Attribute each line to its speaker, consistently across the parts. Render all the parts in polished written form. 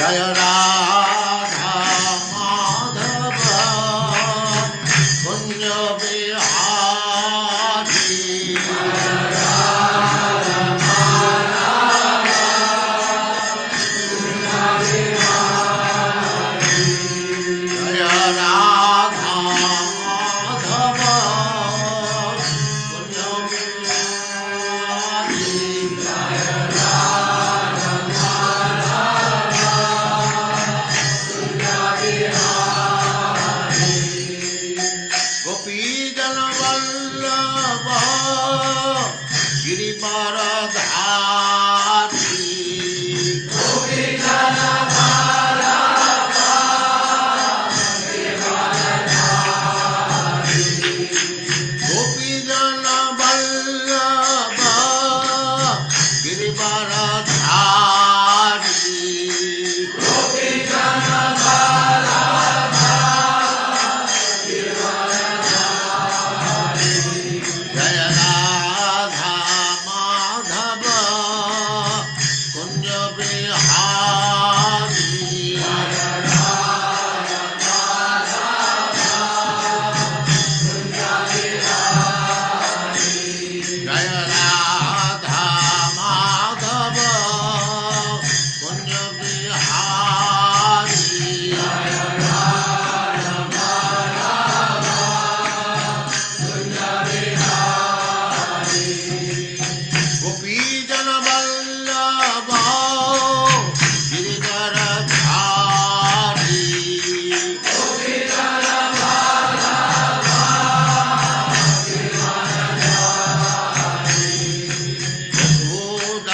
Speaker 1: जय राधा माधव कुंज बिहारी जय राधा माधव कुंज बिहारी गोपीजन वल्लभ गिरिवरधारी गोपीजन वल्लभ गिरिवरधारी जय राधा माधव कुंज बिहारी जय राधा माधव कुंज बिहारी गोपीजन वल्लभ गिरिवरधारी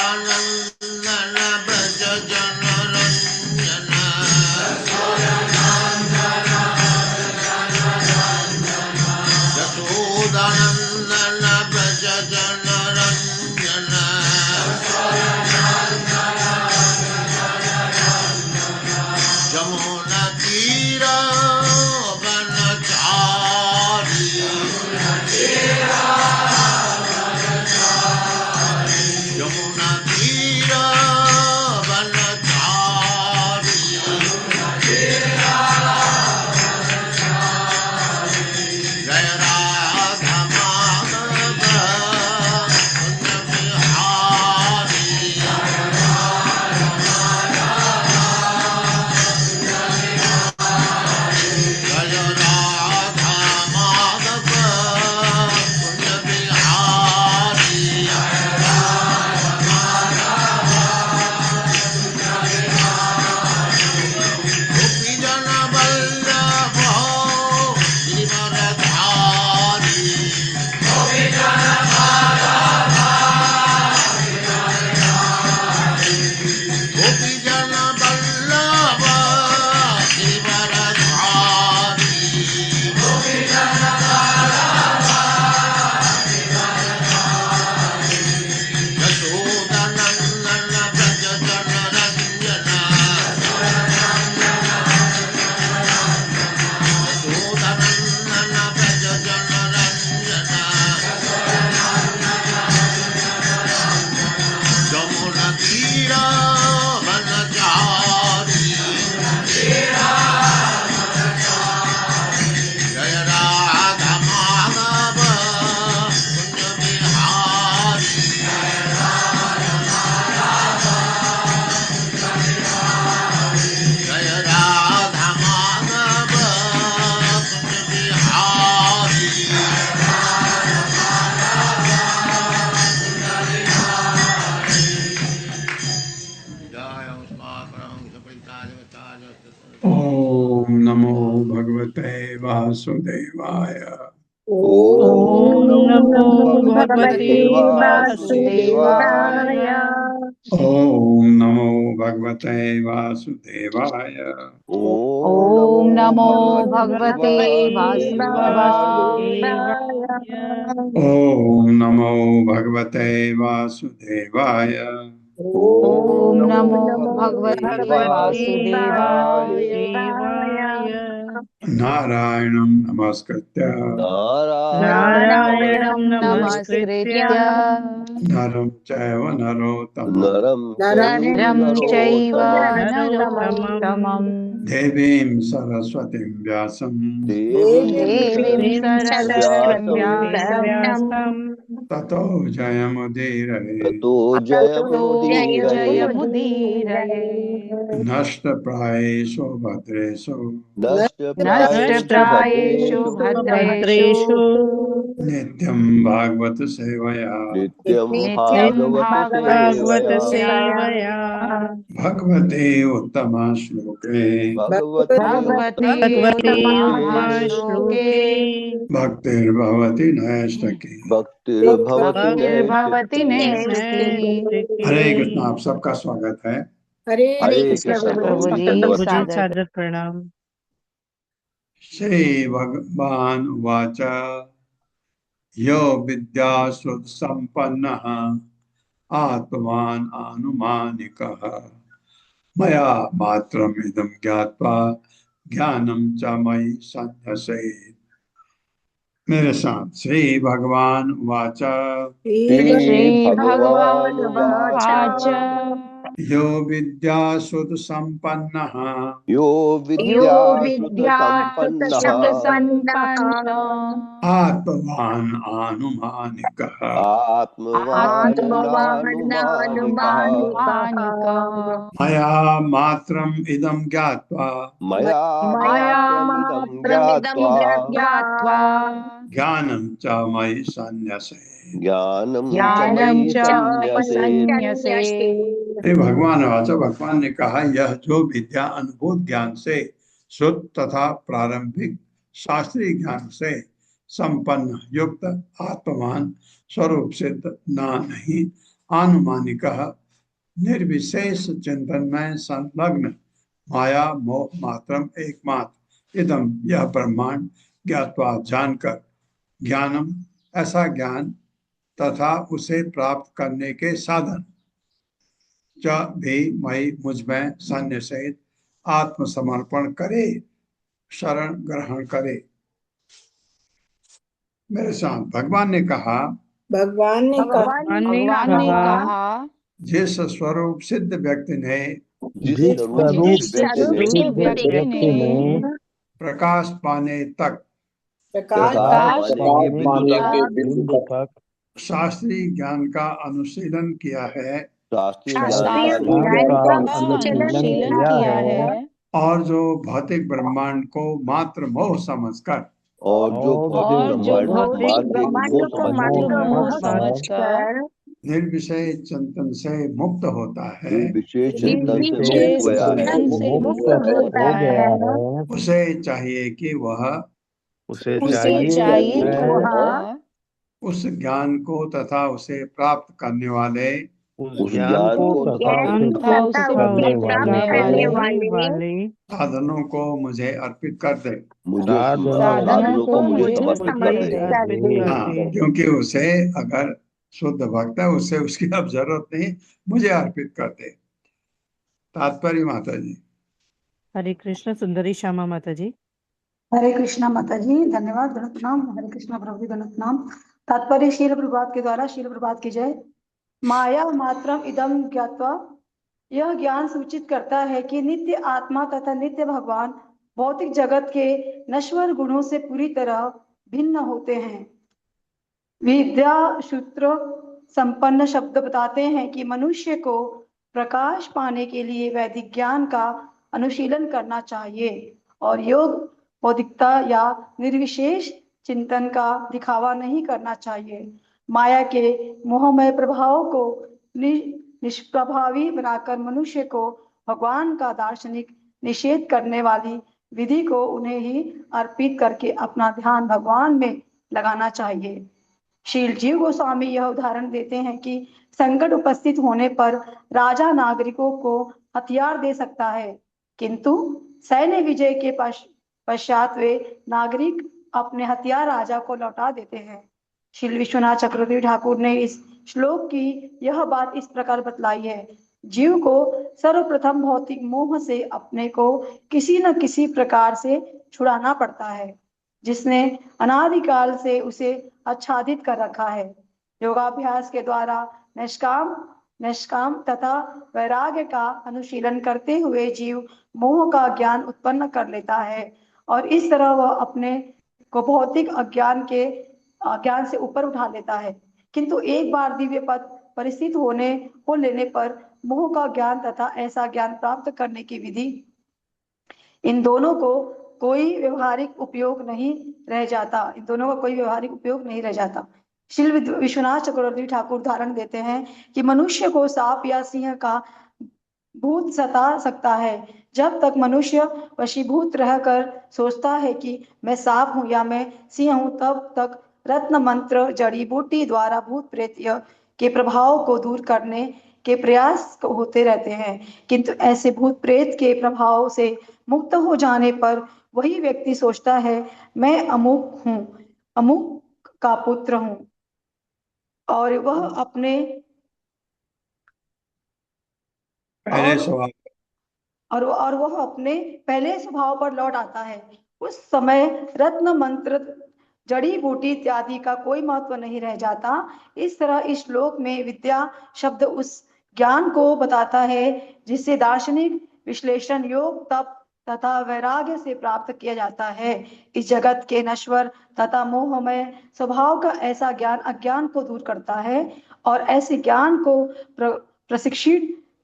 Speaker 1: यशोदानंदन ब्रज जन रंजन यशोदानंदन ब्रज जन रंजन जमुना तीर वनचारी यमुना तीर वनचारी जय राधा माधव कुंज बिहारी जय राधा माधव कुंज बिहारी गोपीजन वल्लभ गिरिवरधारी गोपीजन वल्लभ गिरिवरधारी यशोदानंदन ब्रज जन रंजन यशोदानंदन ब्रज जन रंजन जमुना तीर वनचारी जय राधा माधव कुंज बिहारी जय राधा माधव कुंज बिहारी जय
Speaker 2: ओम नमो भगवते वासुदेवाय।
Speaker 3: ओम नमो भगवते वासुदेवाय।
Speaker 2: ओम नमो भगवते वासुदेवाय।
Speaker 3: ओम नमो भगवते वासुदेवाय।
Speaker 2: ओम नमो भगवते वासुदेवाय।
Speaker 3: ओम नमो भगवते वासुदेवाय।
Speaker 2: नारायणं नमस्कृत्य
Speaker 3: नारायणं नमस्कृत्य
Speaker 2: नरं चैव नरोत्तमं
Speaker 4: नरं
Speaker 3: नरं चैव
Speaker 4: नरोत्तमं
Speaker 3: नरोत्तमम्
Speaker 2: देवीं सरस्वतीं व्यासं
Speaker 3: देवीं सरस्वतीं व्यासं
Speaker 2: ततो जयमुदीरये
Speaker 4: ततो
Speaker 3: तो
Speaker 4: जयमुदीरये
Speaker 3: जयमुदीरये
Speaker 2: नष्टप्रायेषु भद्रेषु
Speaker 3: नष्टप्रायेषु भद्रेषु
Speaker 2: नित्यं भागवत सेवया
Speaker 4: नित्यं
Speaker 3: नित्यं
Speaker 4: भागवत
Speaker 3: भागवत
Speaker 4: सेवया
Speaker 2: भगवते उत्तमश्लोके
Speaker 3: भगवते उत्तमश्लोके
Speaker 2: भक्तिर्भवति नैष्ठिकी।
Speaker 4: भक्तिर्भवति
Speaker 3: भक्तिर्भवति
Speaker 4: नैष्ठिकी।
Speaker 3: नैष्ठिकी।
Speaker 2: हरे कृष्ण, आप सबका स्वागत है।
Speaker 3: हरे
Speaker 4: हरे
Speaker 3: कृष्ण
Speaker 4: कृष्ण
Speaker 3: प्रभु जी,
Speaker 4: दंडवत
Speaker 3: सादर
Speaker 5: प्रणाम।
Speaker 2: श्री भगवान उवाच यो विद्यासुत संपन्नः आत्मान् आनुमानिकः मया मात्रमिदं ज्ञात्वा ज्ञानं च मयि सन्न्यसेत्। मेरे साथ श्री भगवान उवाच
Speaker 3: श्री भगवान उवाच
Speaker 2: यो विद्यासुत संपन्नः
Speaker 4: यो
Speaker 3: यो
Speaker 4: विद्यासुत
Speaker 3: विद्या
Speaker 4: संपन्नः
Speaker 3: सुत संपन्न
Speaker 2: आत्मवान् आनुमानिकः
Speaker 4: आत्मवान् नानुमानिकः
Speaker 2: मया मात्रम् इदं ज्ञात्वा
Speaker 4: मया
Speaker 3: मया
Speaker 4: मात्रमिदं ज्ञात्वा
Speaker 3: ज्ञात्वा
Speaker 2: ज्ञानं च मयि सन्न्यसेत्।
Speaker 4: ज्ञानं च
Speaker 3: ज्ञानं
Speaker 4: मयि
Speaker 3: च
Speaker 4: सन्न्यसेत्।
Speaker 3: संन्यसे।
Speaker 2: हे भगवान वाचा, भगवान ने कहा यह जो विद्या अनुभूत ज्ञान से शुद्ध तथा प्रारंभिक शास्त्रीय ज्ञान से संपन्न युक्त आत्मवान स्वरूप सिद्ध ना नहीं आनुमानिक निर्विशेष चिंतन में संलग्न माया मोह मात्रम एकमात्र इदम यह ब्रह्मांड ज्ञात्वा जानकर ज्ञानम ऐसा ज्ञान तथा उसे प्राप्त करने के साधन च भी मई मुझ में सन्निहित आत्मसमर्पण करे, शरण ग्रहण करे। मेरे साथ भगवान ने कहा जिस स्वरूप सिद्ध व्यक्ति ने
Speaker 4: जिस
Speaker 5: जिस
Speaker 4: स्वरूप
Speaker 5: स्वरूप
Speaker 4: सिद्ध व्यक्ति
Speaker 5: सिद्ध
Speaker 4: ने
Speaker 5: व्यक्ति ने
Speaker 2: प्रकाश पाने तक
Speaker 4: प्रकाश पाने के बिंदु तक
Speaker 2: शास्त्रीय ज्ञान का अनुशीलन किया है
Speaker 4: शास्त्रीय ज्ञान
Speaker 5: ज्ञान का अनुशीलन किया है
Speaker 2: और जो भौतिक ब्रह्मांड को मात्र मोह समझकर
Speaker 4: और जो
Speaker 5: और
Speaker 4: भौतिक ब्रह्मांड को
Speaker 5: मोह
Speaker 3: समझकर
Speaker 2: निर्विषय चिंतन से मुक्त होता है,
Speaker 4: विशेष चिंतन से मुक्त हुआ है,
Speaker 5: मुक्त हो गया है,
Speaker 2: उसे चाहिए कि वह
Speaker 5: उसे चाहिए
Speaker 2: उस ज्ञान को तथा उसे प्राप्त करने वाले
Speaker 5: उस ज्ञान को तथा उसे प्राप्त करने वाले
Speaker 2: साधनों को मुझे अर्पित कर दे।
Speaker 4: साधनों को मुझे समर्पित कर दे।
Speaker 2: हाँ, क्योंकि उसे अगर शुद्ध भक्त है उसे उसकी अब जरूरत नहीं, मुझे अर्पित कर दे। तात्पर्य माता जी।
Speaker 5: हरे कृष्ण। सुंदरी श्यामा माता जी।
Speaker 6: हरे कृष्णा माता जी, धन्यवाद, गणत प्रणाम। हरे कृष्णा प्रभु जी, गणत प्रणाम। तात्पर्य शील प्रभात के द्वारा। शील प्रभात की जय। माया मात्रम इदम ज्ञात्वा, यह ज्ञान सूचित करता है कि नित्य आत्मा तथा नित्य भगवान भौतिक जगत के नश्वर गुणों से पूरी तरह भिन्न होते हैं। विद्या सूत्र संपन्न शब्द बताते हैं कि मनुष्य को प्रकाश पाने के लिए वैदिक ज्ञान का अनुशीलन करना चाहिए और योग बौद्धिकता या निर्विशेष चिंतन का दिखावा नहीं करना चाहिए। माया के मोहमय प्रभाव को निष्प्रभावी बनाकर मनुष्य को भगवान का दार्शनिक निषेध करने वाली विधि को उन्हें ही अर्पित करके अपना ध्यान भगवान में लगाना चाहिए। शील जीव गोस्वामी यह उदाहरण देते हैं कि संकट उपस्थित होने पर राजा नागरिकों को हथियार दे सकता है, किंतु सैन्य विजय के पश्चात वे नागरिक अपने हथियार राजा को लौटा देते हैं। श्री विश्वनाथ चक्रवर्ती ठाकुर ने इस श्लोक की यह बात इस प्रकार बतलाई है। जीव को सर्वप्रथम भौतिक मोह से अपने को किसी न किसी प्रकार से छुड़ाना पड़ता है, जिसने अनादिकाल से उसे आच्छादित कर रखा है। योगाभ्यास के द्वारा निष्काम निष्काम तथा वैराग्य का अनुशीलन करते हुए जीव मोह का ज्ञान उत्पन्न कर लेता है और इस तरह वह अपने को भौतिक अज्ञान से ऊपर उठा लेता है। किंतु एक बार दिव्य पद परिस्थित हो लेने पर मोह का ज्ञान तथा ऐसा ज्ञान प्राप्त करने की विधि, इन दोनों को कोई व्यवहारिक उपयोग नहीं रह जाता। श्री विश्वनाथ चक्रवर्ती ठाकुर उदाहरण देते हैं कि मनुष्य को सांप या सिंह का भूत सता सकता है। जब तक मनुष्य वशीभूत रहकर सोचता है कि मैं सांप हूं या मैं सिंह हूं, तब तक रत्न मंत्र जड़ी बूटी द्वारा भूत प्रेत के प्रभाव को दूर करने के प्रयास होते रहते हैं। किंतु ऐसे भूत प्रेत के प्रभाव से मुक्त हो जाने पर वही व्यक्ति सोचता है मैं अमुक हूं, अमुक का पुत्र हूं, और वह अपने
Speaker 2: पहले स्वभाव
Speaker 6: और वह अपने पहले स्वभाव पर लौट आता है। उस समय रत्न मंत्र जड़ी बूटी इत्यादि का कोई महत्व नहीं रह जाता। इस तरह इस श्लोक में विद्या शब्द उस ज्ञान को बताता है जिसे दार्शनिक विश्लेषण, योग, तप तथा वैराग्य से प्राप्त किया जाता है। इस जगत के नश्वर तथा मोहमय स्वभाव का ऐसा ज्ञान अज्ञान को दूर करता है और ऐसे ज्ञान को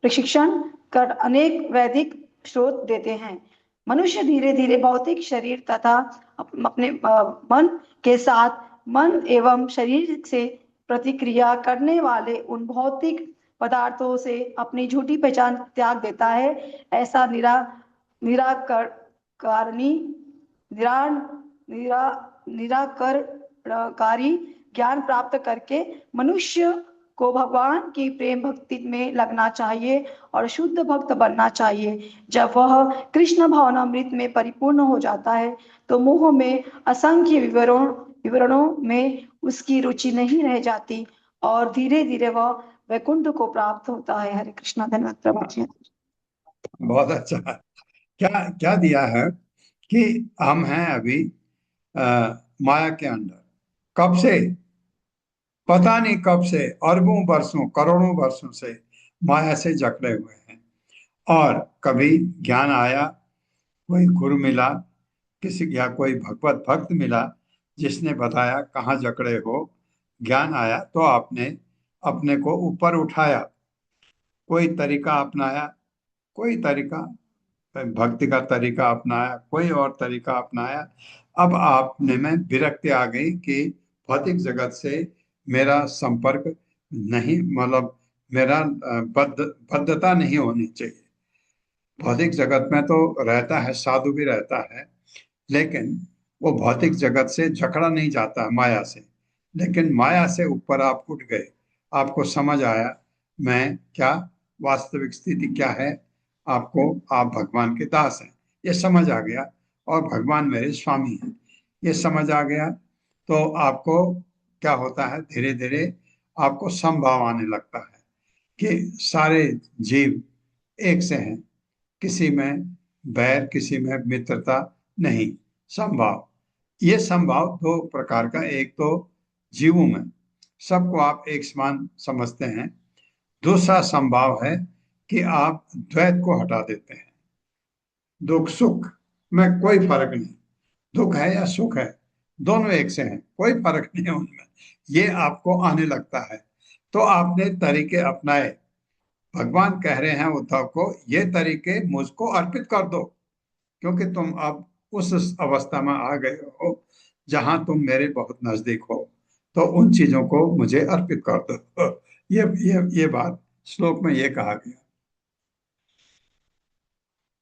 Speaker 6: प्रशिक्षण कर अनेक वैदिक स्रोत देते हैं। मनुष्य धीरे धीरे भौतिक शरीर तथा अपने मन के साथ मन एवं शरीर से प्रतिक्रिया करने वाले उन भौतिक पदार्थों से अपनी झूठी पहचान त्याग देता है। ऐसा निराकरकारी ज्ञान प्राप्त करके मनुष्य को भगवान की प्रेम भक्ति में लगना चाहिए और शुद्ध भक्त बनना चाहिए। जब वह कृष्ण भावनामृत में परिपूर्ण हो जाता है तो मोह में असंख्य विवरणों में उसकी रुचि नहीं रह जाती और धीरे धीरे वह वैकुंठ को प्राप्त होता है। हरे कृष्णा। धन्यवाद प्रभु जी।
Speaker 2: बहुत अच्छा है। क्या क्या दिया है कि हम हैं अभी माया के अंदर। कब से? पता नहीं कब से, अरबों वर्षों करोड़ों वर्षों से माया से जकड़े हुए हैं। और कभी ज्ञान आया, कोई गुरु मिला, किसी या कोई भगवत भक्त मिला जिसने बताया कहाँ जकड़े हो, ज्ञान आया तो आपने अपने को ऊपर उठाया, कोई तरीका अपनाया, कोई तरीका भक्ति का तरीका अपनाया, कोई और तरीका अपनाया। अब आपने में विरक्ति आ गई कि भौतिक जगत से मेरा संपर्क नहीं, मतलब मेरा बद्धता नहीं होनी चाहिए। भौतिक जगत में तो रहता है, साधु भी रहता है, लेकिन वो भौतिक जगत से जकड़ा नहीं जाता माया से। लेकिन माया से ऊपर आप उठ गए, आपको समझ आया मैं क्या, वास्तविक स्थिति क्या है। आपको आप भगवान के दास हैं ये समझ आ गया और भगवान मेरे स्वामी हैं ये समझ आ गया। तो आपको क्या होता है, धीरे धीरे आपको समभाव आने लगता है कि सारे जीव एक से हैं, किसी में बैर किसी में मित्रता नहीं, समभाव। ये समभाव दो प्रकार का, एक तो जीवों में सबको आप एक समान समझते हैं, दूसरा संभाव है कि आप द्वैत को हटा देते हैं। दुख सुख में कोई फर्क नहीं, दुख है या सुख है दोनों एक से हैं, कोई फर्क नहीं है उनमें, ये आपको आने लगता है। तो आपने तरीके अपनाए। भगवान कह रहे हैं उद्धव को, ये तरीके मुझको अर्पित कर दो, क्योंकि तुम अब उस अवस्था में आ गए हो जहां तुम मेरे बहुत नजदीक हो, तो उन चीजों को मुझे अर्पित कर दो। ये बात श्लोक में ये कहा गया।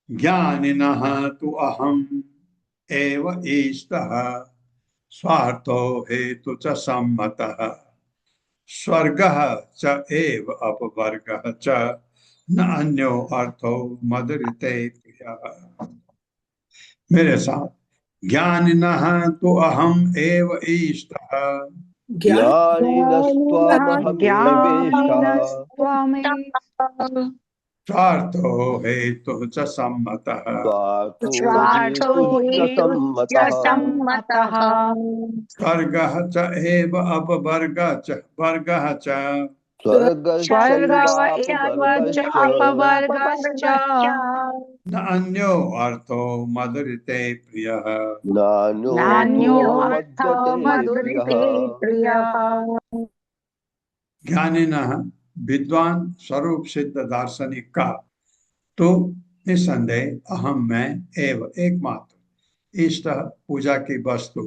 Speaker 2: ज्ञानिनः तु अहम् एव ईष्टः स्वार्थो हेतु च सम्मतः स्वर्गः च एव अपवर्गः च न अन्यो अर्थो मदृते प्रियः। मेरे साथ, ज्ञानिनः तु अहम् एव ईष्टः,
Speaker 4: ज्ञानिनस्त्वमहमेवेष्टः
Speaker 2: स्वार्थो हेतु च सम्मतः
Speaker 4: स्वार्थो
Speaker 3: स्वार्थो
Speaker 4: हेतुश्च सम्मतः
Speaker 3: सम्मतः
Speaker 2: स्वर्गः च एव अपवर्गः च वर्गः च
Speaker 3: स्वर्गव एव च अपवर्गश्च
Speaker 2: न अन्यो अर्थो मदृते प्रियः
Speaker 4: नान्यो
Speaker 3: नान्यो
Speaker 4: अर्थो
Speaker 3: अर्थो
Speaker 4: मद्यते
Speaker 3: मधुरते
Speaker 4: प्रियः
Speaker 3: प्रियः
Speaker 2: ज्ञानिनः विद्वान स्वरूप सिद्ध दार्शनिक का तो निसंदेह अहम मैं एव एकमात्र इष्ट पूजा की वस्तु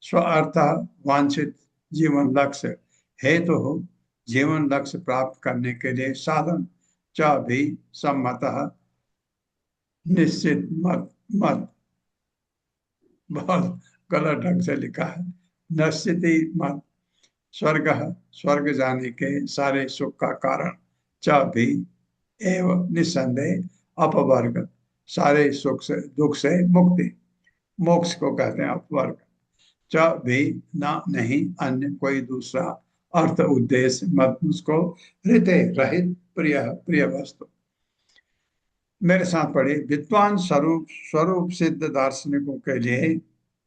Speaker 2: स्व अर्थ वांछित जीवन लक्ष्य हेतु हो जीवन लक्ष्य प्राप्त करने के लिए साधन च भी सम्मतः निश्चित मत मत बहुत गलत ढंग से लिखा है निश्चित मत स्वर्ग स्वर्ग जाने के सारे सुख का कारण च भी एवं निस्संदेह अपवर्ग सारे सुख से दुख से मुक्ति मोक्ष को कहते हैं अपवर्ग च भी न नहीं अन्य कोई दूसरा अर्थ उद्देश्य मत उसको हृदय रहित प्रिय प्रिय वस्तु। मेरे साथ पढ़े विद्वान स्वरूप स्वरूप सिद्ध दार्शनिकों के लिए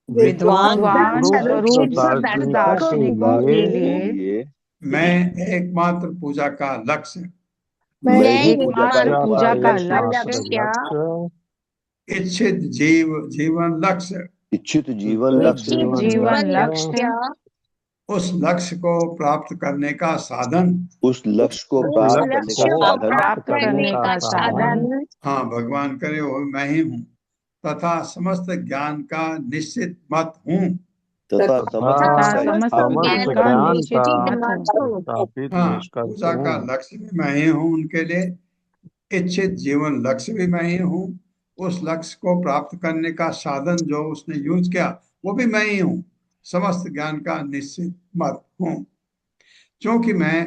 Speaker 3: विद्वान स्वरूप सिद्ध
Speaker 5: दार्शनिकों
Speaker 3: दार्शनिकों के लिए
Speaker 4: लिए
Speaker 2: मैं एकमात्र पूजा का लक्ष्य
Speaker 4: मैं ही
Speaker 3: एकमात्र पूजा का
Speaker 4: लक्ष्य
Speaker 3: लक्ष्य
Speaker 2: इच्छित जीवन लक्ष्य
Speaker 4: इच्छित जीवन लक्ष्य
Speaker 3: जीवन लक्ष्य
Speaker 2: उस लक्ष्य को प्राप्त करने का साधन
Speaker 4: उस लक्ष्य को प्राप्त करने का साधन
Speaker 2: हाँ भगवान करे वो मैं ही हूँ तथा समस्त ज्ञान का निश्चित मत हूँ
Speaker 4: तथा
Speaker 3: समस्त ज्ञान का निश्चित मत हूँ।
Speaker 2: हाँ पूजा का लक्ष्य भी मैं ही हूँ उनके लिए इच्छित जीवन लक्ष्य भी मैं ही हूँ उस लक्ष्य को प्राप्त करने का साधन जो उसने यूज किया वो भी मैं ही हूँ समस्त ज्ञान का निश्चित मत हूँ क्योंकि मैं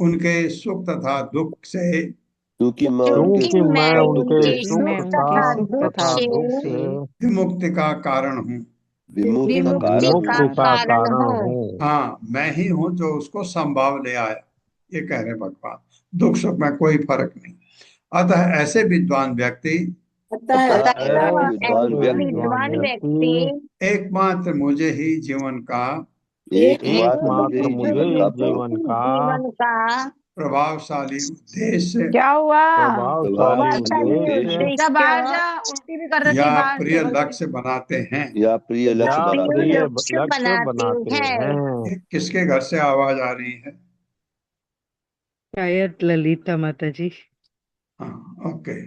Speaker 2: उनके सुख तथा दुख से
Speaker 4: क्योंकि मैं
Speaker 5: उनके सुख
Speaker 3: तथा दुख से
Speaker 2: विमुक्ति का कारण हूँ
Speaker 3: विमुक्ति का कारण हूँ।
Speaker 2: हाँ मैं ही हूँ जो उसको संभाव ले आया ये कह रहे भगवान दुख सुख में कोई फर्क नहीं अतः ऐसे विद्वान व्यक्ति
Speaker 3: विद्वान व्यक्ति
Speaker 2: एकमात्र मुझे ही जीवन का
Speaker 4: एकमात्र मुझे जीवन
Speaker 3: का
Speaker 2: प्रभावशाली उद्देश्य
Speaker 3: क्या हुआ
Speaker 4: उद्देश्य
Speaker 3: बाहर जा उल्टी भी कर रही
Speaker 2: या
Speaker 3: बाहर
Speaker 2: प्रिय लक्ष्य बनाते हैं
Speaker 4: या प्रिय लक्ष्य
Speaker 3: बनाते हैं।
Speaker 2: ये किसके घर से आवाज आ रही है
Speaker 5: शायद ललिता माता जी।
Speaker 2: हाँ ओके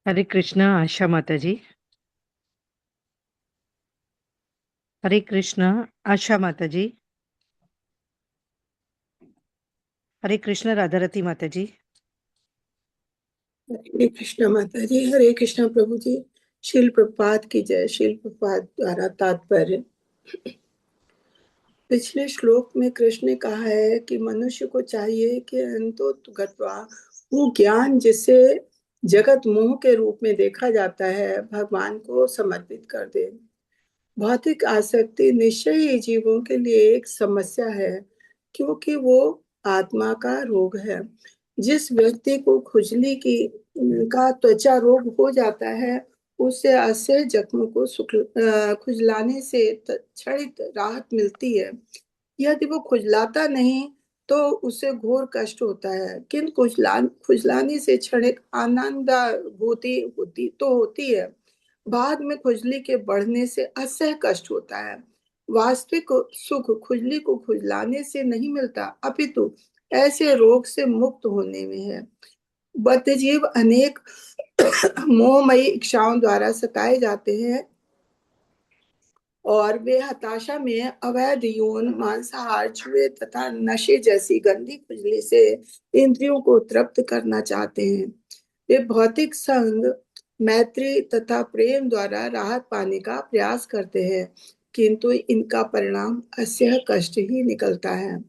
Speaker 5: हरे कृष्णा आशा माता जी। हरे कृष्णा आशा माता जी। हरे कृष्णा राधारती माता जी।
Speaker 7: हरे कृष्णा माता जी। हरे कृष्णा प्रभु जी। शील प्रपात की जय। शील प्रपात द्वारा तात्पर्य पिछले श्लोक में कृष्ण ने कहा है कि मनुष्य को चाहिए कि अंतोगत्वा वो ज्ञान जिसे जगत मोह के रूप में देखा जाता है भगवान को समर्पित कर दे। भौतिक आसक्ति निश्चय ही जीवों के लिए एक समस्या है क्योंकि वो आत्मा का रोग है। जिस व्यक्ति को खुजली का त्वचा रोग हो जाता है उसे असह्य जख्मों को खुजलाने से क्षणिक राहत मिलती है। यदि वो खुजलाता नहीं तो उसे घोर कष्ट होता है किंतु खुजलाने से क्षणिक आनंदानुभूति होती है। बाद में खुजली के बढ़ने से असह्य कष्ट होता है। वास्तविक सुख खुजली को खुजलाने से नहीं मिलता अपितु ऐसे रोग से मुक्त होने में है। बद्धजीव अनेक मोहमयी इच्छाओं द्वारा सताए जाते हैं और वे हताशा में अवैध यौन मांसाहार छुए तथा नशे जैसी गंदी खुजली से इंद्रियों को तृप्त करना चाहते हैं। वे भौतिक संग मैत्री तथा प्रेम द्वारा राहत पाने का प्रयास करते हैं किंतु इनका परिणाम असह्य कष्ट ही निकलता है।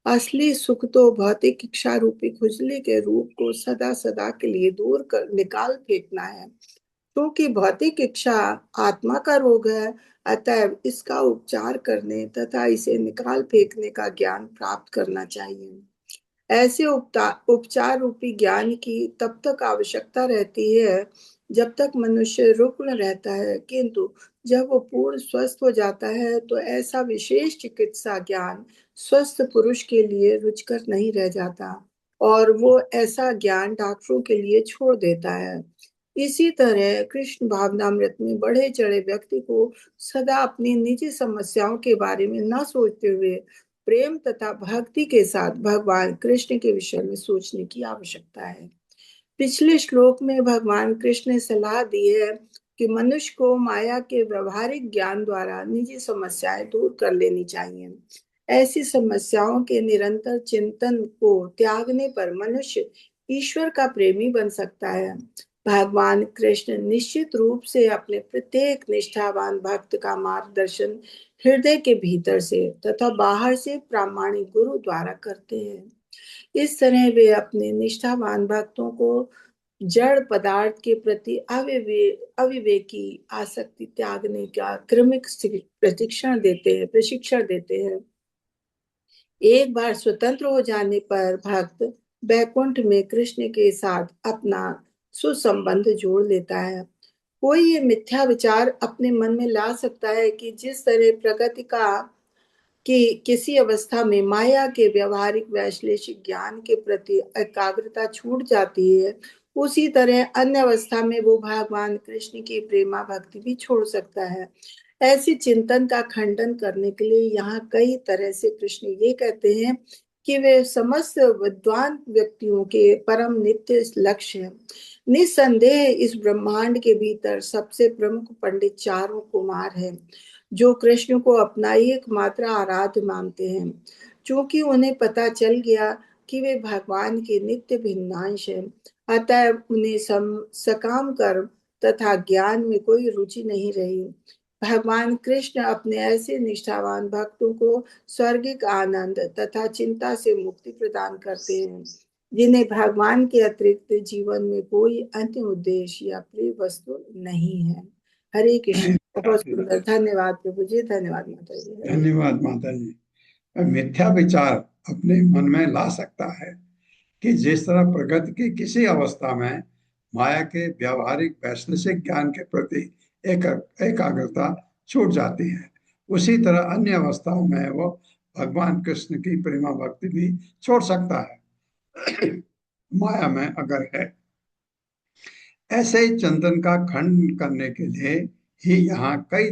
Speaker 7: असली सुख तो भौतिक इच्छा रूपी खुजली के रूप को सदा सदा के लिए दूर कर निकाल फेंकना है। क्योंकि भौतिक इच्छा आत्मा का रोग है, अतएव इसका उपचार करने तथा इसे निकाल फेंकने का ज्ञान प्राप्त करना चाहिए। ऐसे उपचार रूपी ज्ञान की तब तक आवश्यकता रहती है जब तक मनुष्य रुग्ण रहता है, किंतु जब वो पूर्ण स्वस्थ हो जाता है तो ऐसा विशेष चिकित्सा ज्ञान स्वस्थ पुरुष के लिए रुचकर नहीं रह जाता और वो ऐसा ज्ञान डॉक्टरों के लिए छोड़ देता है। इसी तरह कृष्ण भावनामृत में बढ़े चढ़े व्यक्ति को सदा अपनी निजी समस्याओं के बारे में न सोचते हुए प्रेम तथा भक्ति के साथ भगवान कृष्ण के विषय में सोचने की आवश्यकता है। पिछले श्लोक में भगवान कृष्ण ने सलाह दी है कि मनुष्य को माया के व्यवहारिक ज्ञान द्वारा निजी समस्याएं दूर कर लेनी चाहिए। ऐसी समस्याओं के निरंतर चिंतन को त्यागने पर मनुष्य ईश्वर का प्रेमी बन सकता है। भगवान कृष्ण निश्चित रूप से अपने प्रत्येक निष्ठावान भक्त का मार्गदर्शन हृदय के भीतर से तथा बाहर से प्रामाणिक गुरु द्वारा करते हैं। इस तरह वे अपने निष्ठावान भक्तों को जड़ पदार्थ के प्रति अविवेकी आसक्ति त्यागने का क्रमिक प्रशिक्षण देते हैं। एक बार स्वतंत्र हो जाने पर भक्त बैकुंठ में कृष्ण के साथ अपना सुसंबंध जोड़ लेता है। कोई ये मिथ्या विचार अपने मन में ला सकता है कि जिस तरह प्रगति की किसी अवस्था में माया के व्यवहारिक वैश्लेषिक ज्ञान के प्रति एकाग्रता छूट जाती है, उसी तरह अन्य अवस्था में वो भगवान कृष्ण की प्रेमा भक्ति भी छोड़ सकता है। ऐसी चिंतन का खंडन करने के लिए यहाँ कई तरह से कृष्ण ये कहते हैं कि वे समस्त विद्वान व्यक्तियों के परम नित्य लक्ष्य हैं। निस्संदेह इस ब्रह्मांड के भीतर सबसे प्रमुख पंडित चारों कुमार हैं, जो कृष्ण को अपना एकमात्र आराध्य मानते हैं। चूंकि उन्हें पता चल गया कि वे भगवान के नित्य भिन्नांश हैं, अतः उन्हें सकाम कर्म तथा ज्ञान में कोई रुचि नहीं रही। भगवान कृष्ण अपने ऐसे निष्ठावान भक्तों को स्वर्गिक आनंद तथा चिंता से मुक्ति प्रदान करते हैं, जिन्हें भगवान के अतिरिक्त जीवन में कोई अन्य उद्देश्य या प्रिय वस्तु नहीं है। हरे कृष्ण। बहुत सुंदर, धन्यवाद प्रभु जी, धन्यवाद माता जी।
Speaker 2: धन्यवाद माता जी। मिथ्या विचार अपने मन में ला सकता है कि जिस तरह प्रगति की किसी अवस्था में माया के व्यावहारिक वैश्लेषिक ज्ञान के प्रति एकाग्रता छूट जाती है, उसी तरह अन्य अवस्थाओं में वो भगवान कृष्ण की प्रेमा भक्ति भी छोड़ सकता है माया में अगर है। ऐसे ही चिंतन का खंडन करने के लिए ही यहाँ कई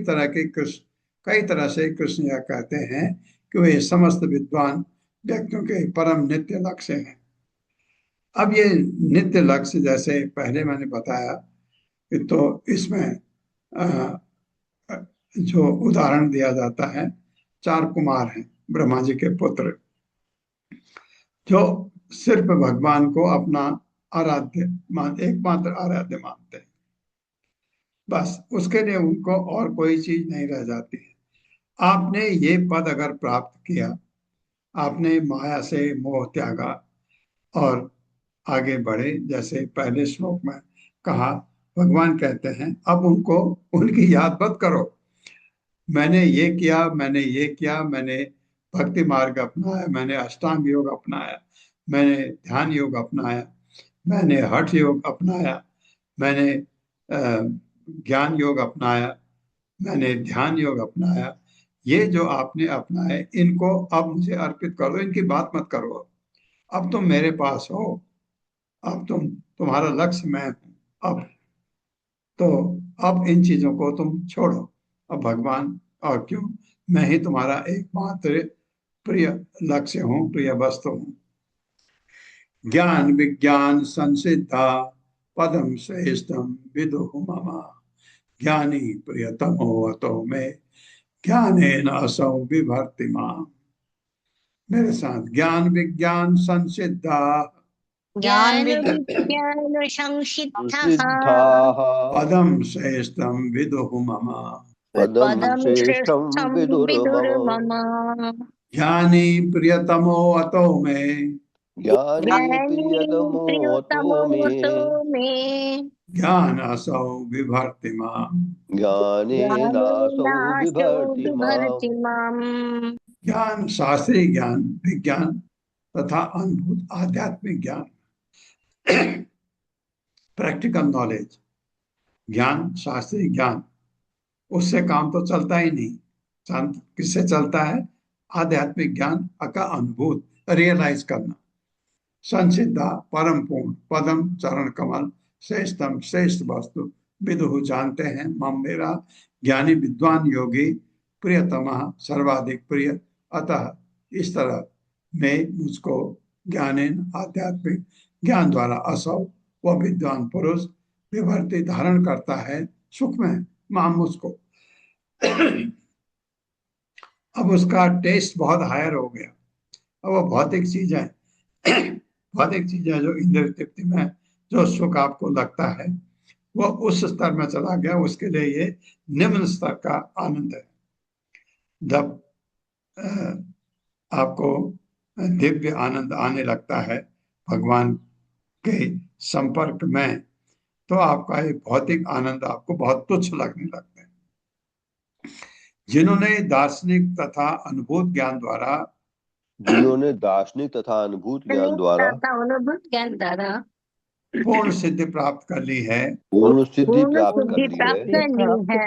Speaker 2: तरह से कृष्ण यह कहते हैं कि वे समस्त विद्वान व्यक्तियों के परम नित्य लक्ष्य हैं। अब ये नित्य लक्ष्य जैसे पहले मैंने बताया कि तो इसमें जो उदाहरण दिया जाता है, चार कुमार हैं ब्रह्मा जी के पुत्र, जो सिर्फ भगवान को अपना एकमात्र आराध्य मानते हैं। बस उसके लिए उनको और कोई चीज नहीं रह जाती है। आपने ये पद अगर प्राप्त किया, आपने माया से मोह त्यागा और आगे बढ़े, जैसे पहले श्लोक में कहा, भगवान कहते हैं अब उनको उनकी याद मत करो। मैंने ये किया, मैंने ये किया, मैंने भक्ति मार्ग अपनाया, मैंने अष्टांग योग अपनाया, मैंने ध्यान योग अपनाया, मैंने हठ योग अपनाया, मैंने ज्ञान योग अपनाया, मैंने ध्यान योग अपनाया। ये जो आपने अपनाए इनको अब मुझे अर्पित कर दो, इनकी बात मत करो। अब तुम मेरे पास हो, अब तुम्हारा लक्ष्य मैं हूं। अब इन चीजों को तुम छोड़ो। अब भगवान और क्यों, मैं ही तुम्हारा एकमात्र प्रिय लक्ष्य हूं, प्रिय वस्तु हूं। ज्ञान विज्ञान संसिद्धा पदम श्रेष्ठम विदुः मम, ज्ञानी प्रियतमो अतो मे ज्ञानेन असौ बिभर्ति माम्। मेरे साथ, ज्ञान विज्ञान संसिद्धा
Speaker 5: ज्ञान विज्ञान संसिद्धाः
Speaker 4: सिद्धाः
Speaker 2: पदम श्रेष्ठम विदुः मम,
Speaker 4: पदं
Speaker 5: पदं
Speaker 4: श्रेष्ठं
Speaker 5: श्रेष्ठं
Speaker 4: विदुर्मम।
Speaker 5: विदुर्मम,
Speaker 2: ज्ञानी प्रियतमो अतो मे
Speaker 4: ज्ञानी
Speaker 5: ज्ञानी
Speaker 4: प्रियतमोऽतो मे
Speaker 5: प्रियतमोऽतो मे
Speaker 2: ज्ञान असौ विभर्ति माम्।
Speaker 4: ज्ञानेनासौ
Speaker 5: ज्ञानेनासौ
Speaker 4: बिभर्ति
Speaker 5: बिभर्ति
Speaker 4: माम्।
Speaker 5: माम्।
Speaker 2: ज्ञान शास्त्रीय ज्ञान, विज्ञान तथा अनुभूत आध्यात्मिक ज्ञान, प्रैक्टिकल नॉलेज। ज्ञान शास्त्रीय ज्ञान, उससे काम तो चलता ही नहीं। किससे चलता है? आध्यात्मिक ज्ञान का अनुभूत, रियलाइज करना। संसिद्धा परम पूर्ण पदम चरण कमल श्रेष्ठम श्रेष्ठ वस्तु विदुहु जानते हैं मम मेरा ज्ञानी विद्वान योगी प्रियतमः सर्वाधिक प्रिय। अतः इस तरह में मुझको ज्ञानेन आध्यात्मिक ज्ञान द्वारा असौ वह विद्वान पुरुष विभर्ति धारण करता है सुख में माम मुझको। अब उसका टेस्ट बहुत हायर हो गया। अब वो भौतिक चीज है, भौतिक चीजें जो इंद्रिय तृप्ति में जो सुख आपको लगता है वो उस स्तर में चला गया। उसके लिए ये निम्न स्तर का आनंद है। जब आपको दिव्य आनंद आने लगता है भगवान के संपर्क में, तो आपका ये भौतिक आनंद आपको बहुत तुच्छ लगने लगता है। जिन्होंने दार्शनिक तथा अनुभूत ज्ञान द्वारा
Speaker 5: अनुभूत ज्ञान द्वारा
Speaker 2: पूर्ण सिद्धि प्राप्त कर ली है,
Speaker 4: पूर्ण सिद्धि
Speaker 5: पूर्ण
Speaker 4: प्राप्त
Speaker 5: सिद्धि
Speaker 4: कर
Speaker 5: प्राप्त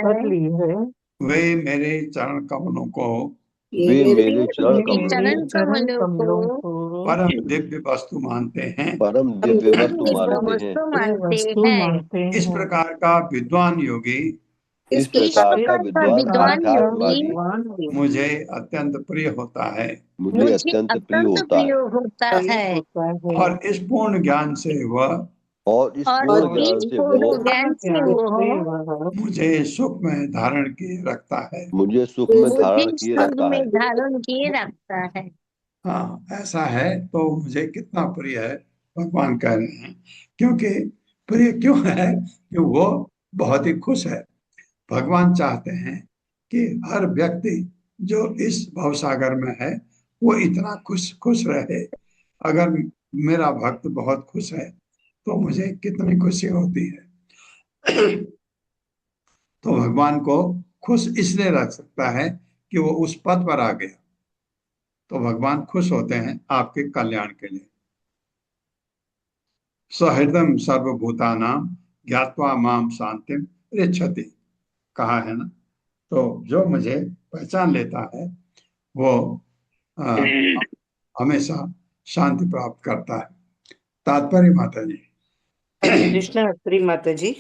Speaker 5: कर ली है,
Speaker 2: वे मेरे चरण कमलों को
Speaker 4: वे मेरे
Speaker 5: वे
Speaker 4: चरण
Speaker 5: मेरे
Speaker 4: कमलों
Speaker 5: चरण
Speaker 4: को
Speaker 5: कमलों को
Speaker 2: परम दिव्य वस्तु मानते हैं।
Speaker 4: परम दिव्य वस्तु
Speaker 5: दिव्य
Speaker 4: मानते हैं।
Speaker 5: वस्तु मानते हैं।
Speaker 2: इस प्रकार का विद्वान योगी
Speaker 4: इस
Speaker 5: इस
Speaker 4: प्रकार का
Speaker 5: प्रकार का
Speaker 4: विद्वान
Speaker 5: विद्वान योगी
Speaker 4: अध्यात्मवादी
Speaker 2: मुझे अत्यंत प्रिय होता है
Speaker 4: मुझे अत्यंत प्रिय होता
Speaker 5: प्रिय
Speaker 4: है।
Speaker 5: होता है।
Speaker 2: और इस पूर्ण ज्ञान से वह
Speaker 4: और इस
Speaker 5: और
Speaker 4: पूर्ण ज्ञान
Speaker 5: इस
Speaker 4: से
Speaker 5: पूर्ण
Speaker 4: वो
Speaker 5: ज्ञान से वो
Speaker 2: मुझे सुख में धारण किए रखता है।
Speaker 4: मुझे सुख में धारण
Speaker 5: मुझे
Speaker 4: किए
Speaker 5: सुख
Speaker 4: रखता
Speaker 5: में
Speaker 4: है।
Speaker 5: धारण किए रखता है।
Speaker 2: हाँ, ऐसा है तो मुझे कितना प्रिय है, भगवान कह रहे हैं। क्योंकि प्रिय क्यों है? कि वो बहुत ही खुश है। भगवान चाहते हैं कि हर व्यक्ति जो इस भवसागर में है वो इतना खुश खुश रहे। अगर मेरा भक्त बहुत खुश है तो मुझे कितनी खुशी होती है। तो भगवान को खुश इसलिए रख सकता है कि वो उस पद पर आ गया। तो भगवान खुश होते हैं आपके कल्याण के लिए। सहृदम सर्वभूतानां ज्ञात्वा माम शांतिम ऋच्छति, कहा है ना। तो जो मुझे पहचान लेता है वो हमेशा शांति प्राप्त करता है। तात्पर्य माता जी।
Speaker 8: हरे कृष्णा श्री माता जी।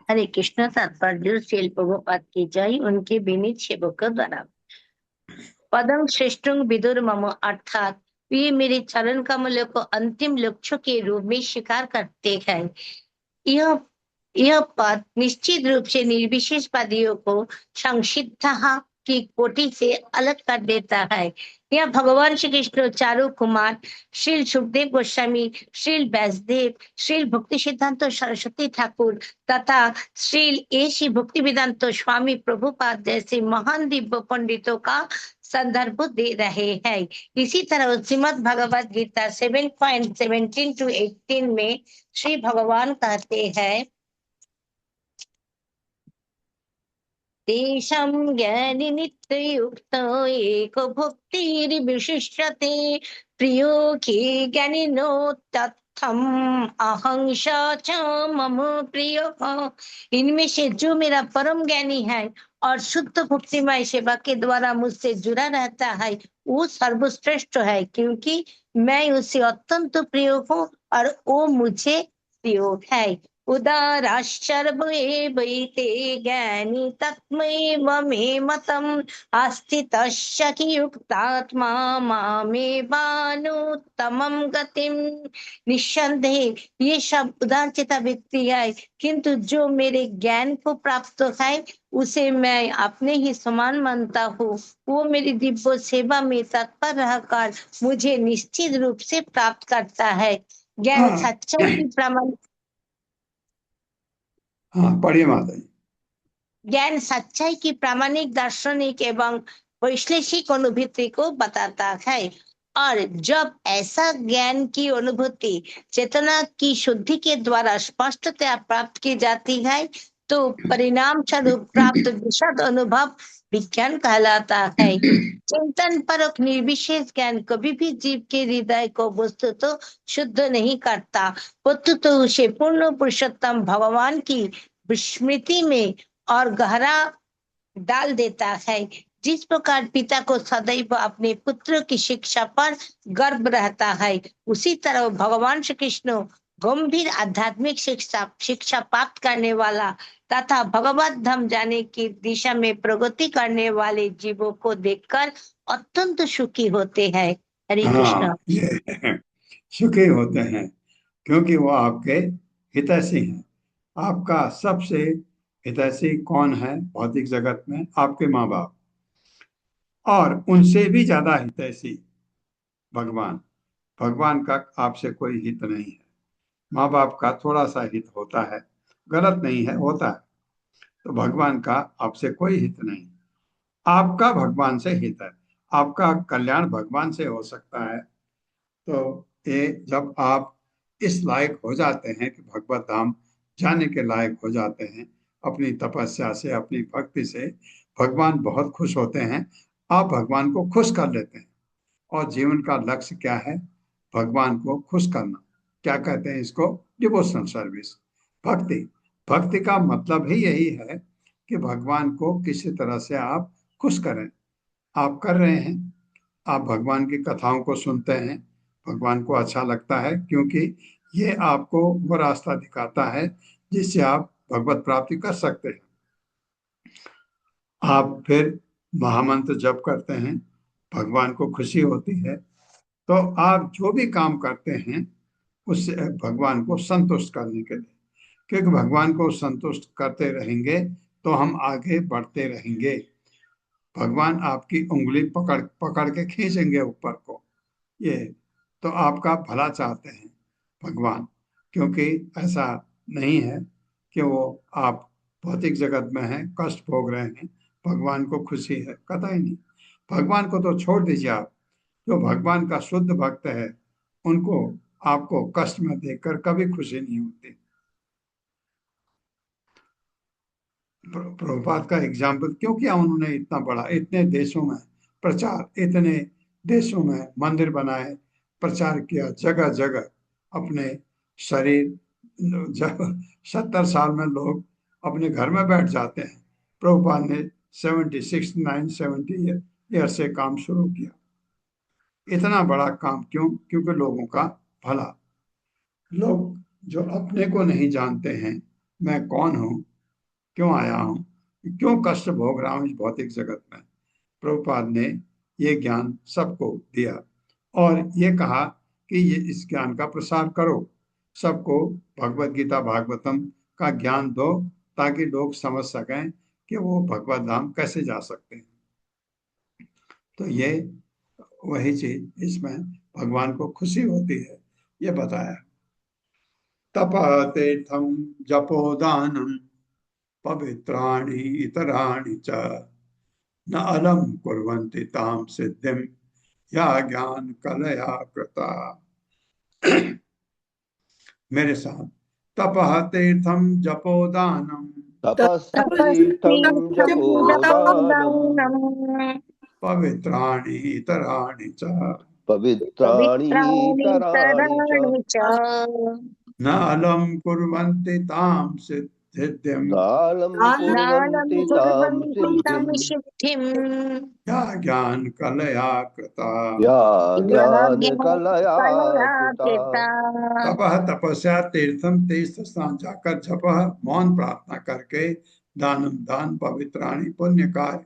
Speaker 5: हरे कृष्ण। तात्पर्य श्रील प्रभुपाद की जय। उनके विनीत सेवकों द्वारा पदम श्रेष्ठं विदुर मम, अर्थात वे मेरे चरण कमलों को अंतिम लक्ष्य के रूप में स्वीकार करते हैं। यह पद निश्चित रूप से निर्विशेषवादियों को संसिद्धा की कोटि से अलग कर देता है। यह भगवान श्री कृष्ण, चारू कुमार, श्रील सुखदेव गोस्वामी, श्रील व्यासदेव, श्रील भक्ति सिद्धांत सरस्वती ठाकुर तथा श्रील एसी भक्ति वेदांत स्वामी प्रभुपाद जैसे महान दिव्य पंडितों का संदर्भ दे रहे हैं। इसी तरह श्रीमद् भगवद गीता 7:17 to 18 में श्री भगवान कहते हैं, तेषां ज्ञानि नित्ययुक्तो एको भक्तिर्विशिष्यते, प्रियो हि ज्ञानिनो तत्थम अहं च मम प्रिय। इनमें से जो मेरा परम ज्ञानी है और शुद्ध भक्तिमय सेवा के द्वारा मुझसे जुड़ा रहता है वो सर्वश्रेष्ठ है, क्योंकि मैं उसे अत्यंत प्रिय हूँ और वो मुझे प्रिय है। उदाराश्चर्वैते ज्ञानी तत्मैव मे मतम्, आस्थितस्य हि युक्तात्मा मामेवानुत्तमं गतिम्। निस्संदेह ये सब उदारचिता व्यक्ति है, किंतु जो मेरे ज्ञान को प्राप्त है उसे मैं अपने ही समान मानता हूँ। वो मेरी दिव्य सेवा में तत्पर रहकर मुझे निश्चित रूप से प्राप्त करता है। ज्ञान सच्चाई की प्रमाण
Speaker 2: पढ़िए माता जी।
Speaker 5: ज्ञान सच्चाई की प्रामाणिक दार्शनिक एवं वैश्लेषिक अनुभूति को बताता है। और जब ऐसा ज्ञान की अनुभूति चेतना की शुद्धि के द्वारा स्पष्टतया प्राप्त की जाती है तो परिणाम स्वरूप प्राप्त विशद अनुभव विज्ञान कहलाता है। चिंतन परक निर्विशेष ज्ञान कभी भी जीव के हृदय को वस्तु तो शुद्ध नहीं करता, वस्तु तो उसे पूर्ण पुरुषोत्तम भगवान की विस्मृति में और गहरा डाल देता है। जिस प्रकार पिता को सदैव अपने पुत्र की शिक्षा पर गर्व रहता है, उसी तरह भगवान श्री कृष्ण गंभीर आध्यात्मिक शिक्षा प्राप्त करने वाला तथा भगवत धाम जाने की दिशा में प्रगति करने वाले जीवों को देखकर अत्यंत सुखी होते हैं। हरे कृष्ण।
Speaker 2: हाँ, ये सुखी होते हैं क्योंकि वो आपके हितैषी हैं। आपका सबसे हितैषी कौन है भौतिक जगत में? आपके माँ बाप, और उनसे भी ज्यादा हितैषी भगवान। भगवान का आपसे कोई हित नहीं है। माँ बाप का थोड़ा सा हित होता है, गलत नहीं है, होता है। तो भगवान का आपसे कोई हित नहीं, आपका भगवान से हित है। आपका कल्याण भगवान से हो सकता है। तो ये जब आप इस लायक हो जाते हैं कि भगवत धाम जाने के लायक हो जाते हैं, अपनी तपस्या से, अपनी भक्ति से भगवान बहुत खुश होते हैं। आप भगवान को खुश कर लेते हैं। और जीवन का लक्ष्य क्या है? भगवान को खुश करना। क्या कहते हैं इसको? डिवोशनल सर्विस, भक्ति। भक्ति का मतलब ही यही है कि भगवान को किसी तरह से आप खुश करें। आप कर रहे हैं, आप भगवान की कथाओं को सुनते हैं, भगवान को अच्छा लगता है, क्योंकि ये आपको वो रास्ता दिखाता है जिससे आप भगवत प्राप्ति कर सकते हैं। आप फिर महामंत्र जप करते हैं, भगवान को खुशी होती है। तो आप जो भी काम करते हैं उससे भगवान को संतुष्ट करने के लिए, क्योंकि भगवान को संतुष्ट करते रहेंगे तो हम आगे बढ़ते रहेंगे। भगवान आपकी उंगली पकड़ पकड़ के खींचेंगे ऊपर को। ये तो आपका भला चाहते हैं भगवान, क्योंकि ऐसा नहीं है कि वो आप भौतिक जगत में हैं, कष्ट भोग रहे हैं, भगवान को खुशी है, कतई नहीं। भगवान को तो छोड़ दीजिए आप। जो भगवान का शुद्ध भक्त है उनको आपको कष्ट में देखकर कभी खुशी नहीं होती। प्रभुपाद का एग्जाम्पल क्यों किया उन्होंने? इतना बड़ा, इतने देशों में प्रचार, इतने देशों में मंदिर बनाए, प्रचार किया जगह जगह। अपने शरीर, जब 70 साल में लोग अपने घर में बैठ जाते हैं, प्रभुपाद ने 70 ईयर से काम शुरू किया। इतना बड़ा काम क्यों? क्योंकि लोगों का भला। लोग जो अपने को नहीं जानते हैं, मैं कौन हूँ, क्यों आया हूँ, क्यों कष्ट भोग रहा हूँ इस भौतिक जगत में, प्रभुपाद ने ये ज्ञान सबको दिया और ये कहा कि ये इस ज्ञान का प्रसार करो, सबको भगवत गीता भागवतम का ज्ञान दो, ताकि लोग समझ सकें कि वो भगवत धाम कैसे जा सकते हैं। तो ये वही चीज, इसमें भगवान को खुशी होती है, ये बताया। तपः तीर्थम जपोदानम पवित्राणि इतराणि च न अलम कुर्वन्ति ताम सिद्धिम या ज्ञान कलया कृता। मेरे साथ, तपः तीर्थम जपोदानम
Speaker 4: तपस्तीर्थं जपोदानं
Speaker 2: पवित्राणि इतराणि च
Speaker 4: पवित्राणि तराणि च
Speaker 2: न अलम कुर्वन्ति ताम सिद्धिम
Speaker 4: कालं कुर्वन्ति तां सिद्धिं
Speaker 2: या ज्ञान कलया कृता।
Speaker 4: या ज्ञानकलया कृता।
Speaker 2: तपः तपस्या, तीर्थम तीर्थ स्थान जाकर, जपः मौन प्रार्थना करके, दानम दान, पवित्राणि पुण्य कार्य,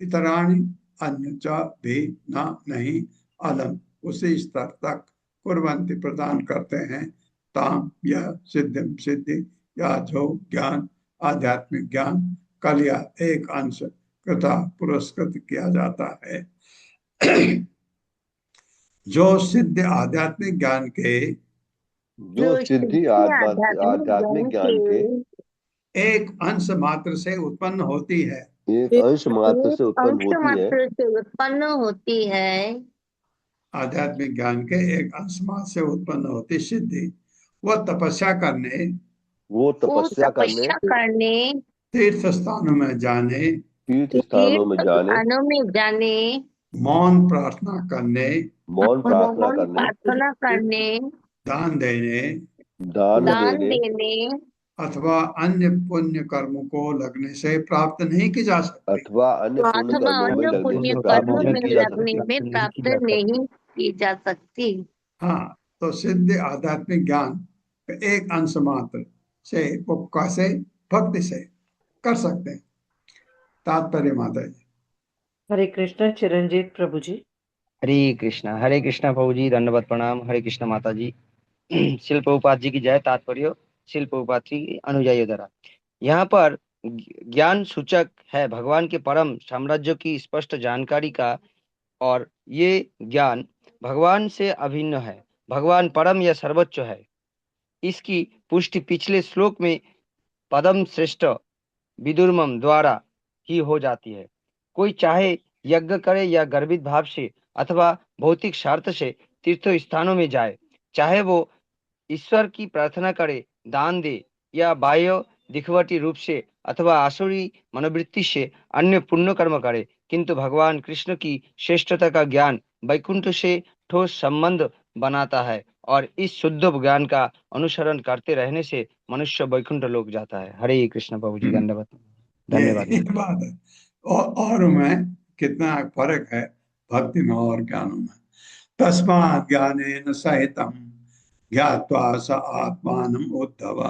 Speaker 2: इतराणि अन्य च भी न नहीं, अलम उसी स्तर तक, कुर्वन्ति प्रदान करते हैं, ताम यह, सिद्धिम सिद्धि, या जो ज्ञान आध्यात्मिक ज्ञान, कलिया एक अंश, कृता पुरस्कृत किया जाता है। जो सिद्ध आध्यात्मिक ज्ञान के,
Speaker 4: जो सिद्धि आध्यात्मिक ज्ञान के
Speaker 2: एक अंश मात्र से उत्पन्न होती है,
Speaker 4: एक अंश मात्र से उत्पन्न होती है,
Speaker 5: उत्पन्न होती है,
Speaker 2: आध्यात्मिक ज्ञान के एक अंश मात्र से उत्पन्न होती सिद्धि, वो तपस्या करने,
Speaker 4: वो
Speaker 5: वो
Speaker 4: तपस्या करने,
Speaker 5: तपस्या करने,
Speaker 2: तीर्थ स्थानों में जाने,
Speaker 4: तीर्थ स्थानों में
Speaker 5: तीर्थ
Speaker 4: जाने,
Speaker 5: स्थानों में जाने,
Speaker 2: मौन प्रार्थना करने,
Speaker 4: मौन प्रार्थना
Speaker 5: मौन
Speaker 4: करने,
Speaker 5: प्रार्थना करने,
Speaker 2: दान देने
Speaker 4: दान
Speaker 5: दान
Speaker 4: देने
Speaker 5: देने
Speaker 2: अथवा अन्य पुण्य कर्मों को लगने से प्राप्त नहीं की जा सकती।
Speaker 4: अथवा अन्य पुण्य
Speaker 5: अथवा
Speaker 4: कर्मों में
Speaker 5: अन्य
Speaker 4: लगने
Speaker 5: पुण्य
Speaker 4: से प्राप्त
Speaker 5: कर्मों
Speaker 4: नहीं
Speaker 5: में
Speaker 4: की जा
Speaker 5: लगने
Speaker 4: सकती।
Speaker 5: में प्राप्त नहीं की जा सकती।
Speaker 2: हाँ, तो सिद्ध आध्यात्मिक ज्ञान का एक अंश मात्र से वो कैसे भक्ति से कर सकते हैं। तात्पर्य माता जी।
Speaker 8: हरे कृष्ण चिरंजीत प्रभु जी।
Speaker 3: हरे कृष्णा प्रभु जी, दंडवत प्रणाम। हरे कृष्णा माता जी। शिल प्रभुपाद जी की जय। तात्पर्य शिल प्रभुपाद की अनुयायी द्वारा यहाँ पर ज्ञान सूचक है भगवान के परम साम्राज्य की स्पष्ट जानकारी का, और ये ज्ञान भगवान से अभिन्न है। भगवान परम या सर्वोच्च है। इसकी पुष्टि पिछले श्लोक में पदम श्रेष्ठ विदुरमम द्वारा ही हो जाती है। कोई चाहे यज्ञ करे या गर्वित भाव से अथवा भौतिक स्वार्थ से तीर्थ स्थानों में जाए, चाहे वो ईश्वर की प्रार्थना करे, दान दे, या बाह्य दिखवटी रूप से अथवा आसुरी मनोवृत्ति से अन्य पुण्य कर्म करे, किंतु भगवान कृष्ण की श्रेष्ठता का ज्ञान वैकुंठ से ठोस संबंध बनाता है, और इस शुद्ध ज्ञान का अनुसरण करते रहने से मनुष्य वैकुंठ लोक जाता है। हरे कृष्ण प्रभु जी, धन्यवाद। धन्यवाद।
Speaker 2: ये बात है। और में कितना फर्क है भक्ति में और ज्ञानों में। तस्मात् ज्ञानेन सहितं ज्ञात्वा स आत्मानम् उद्धव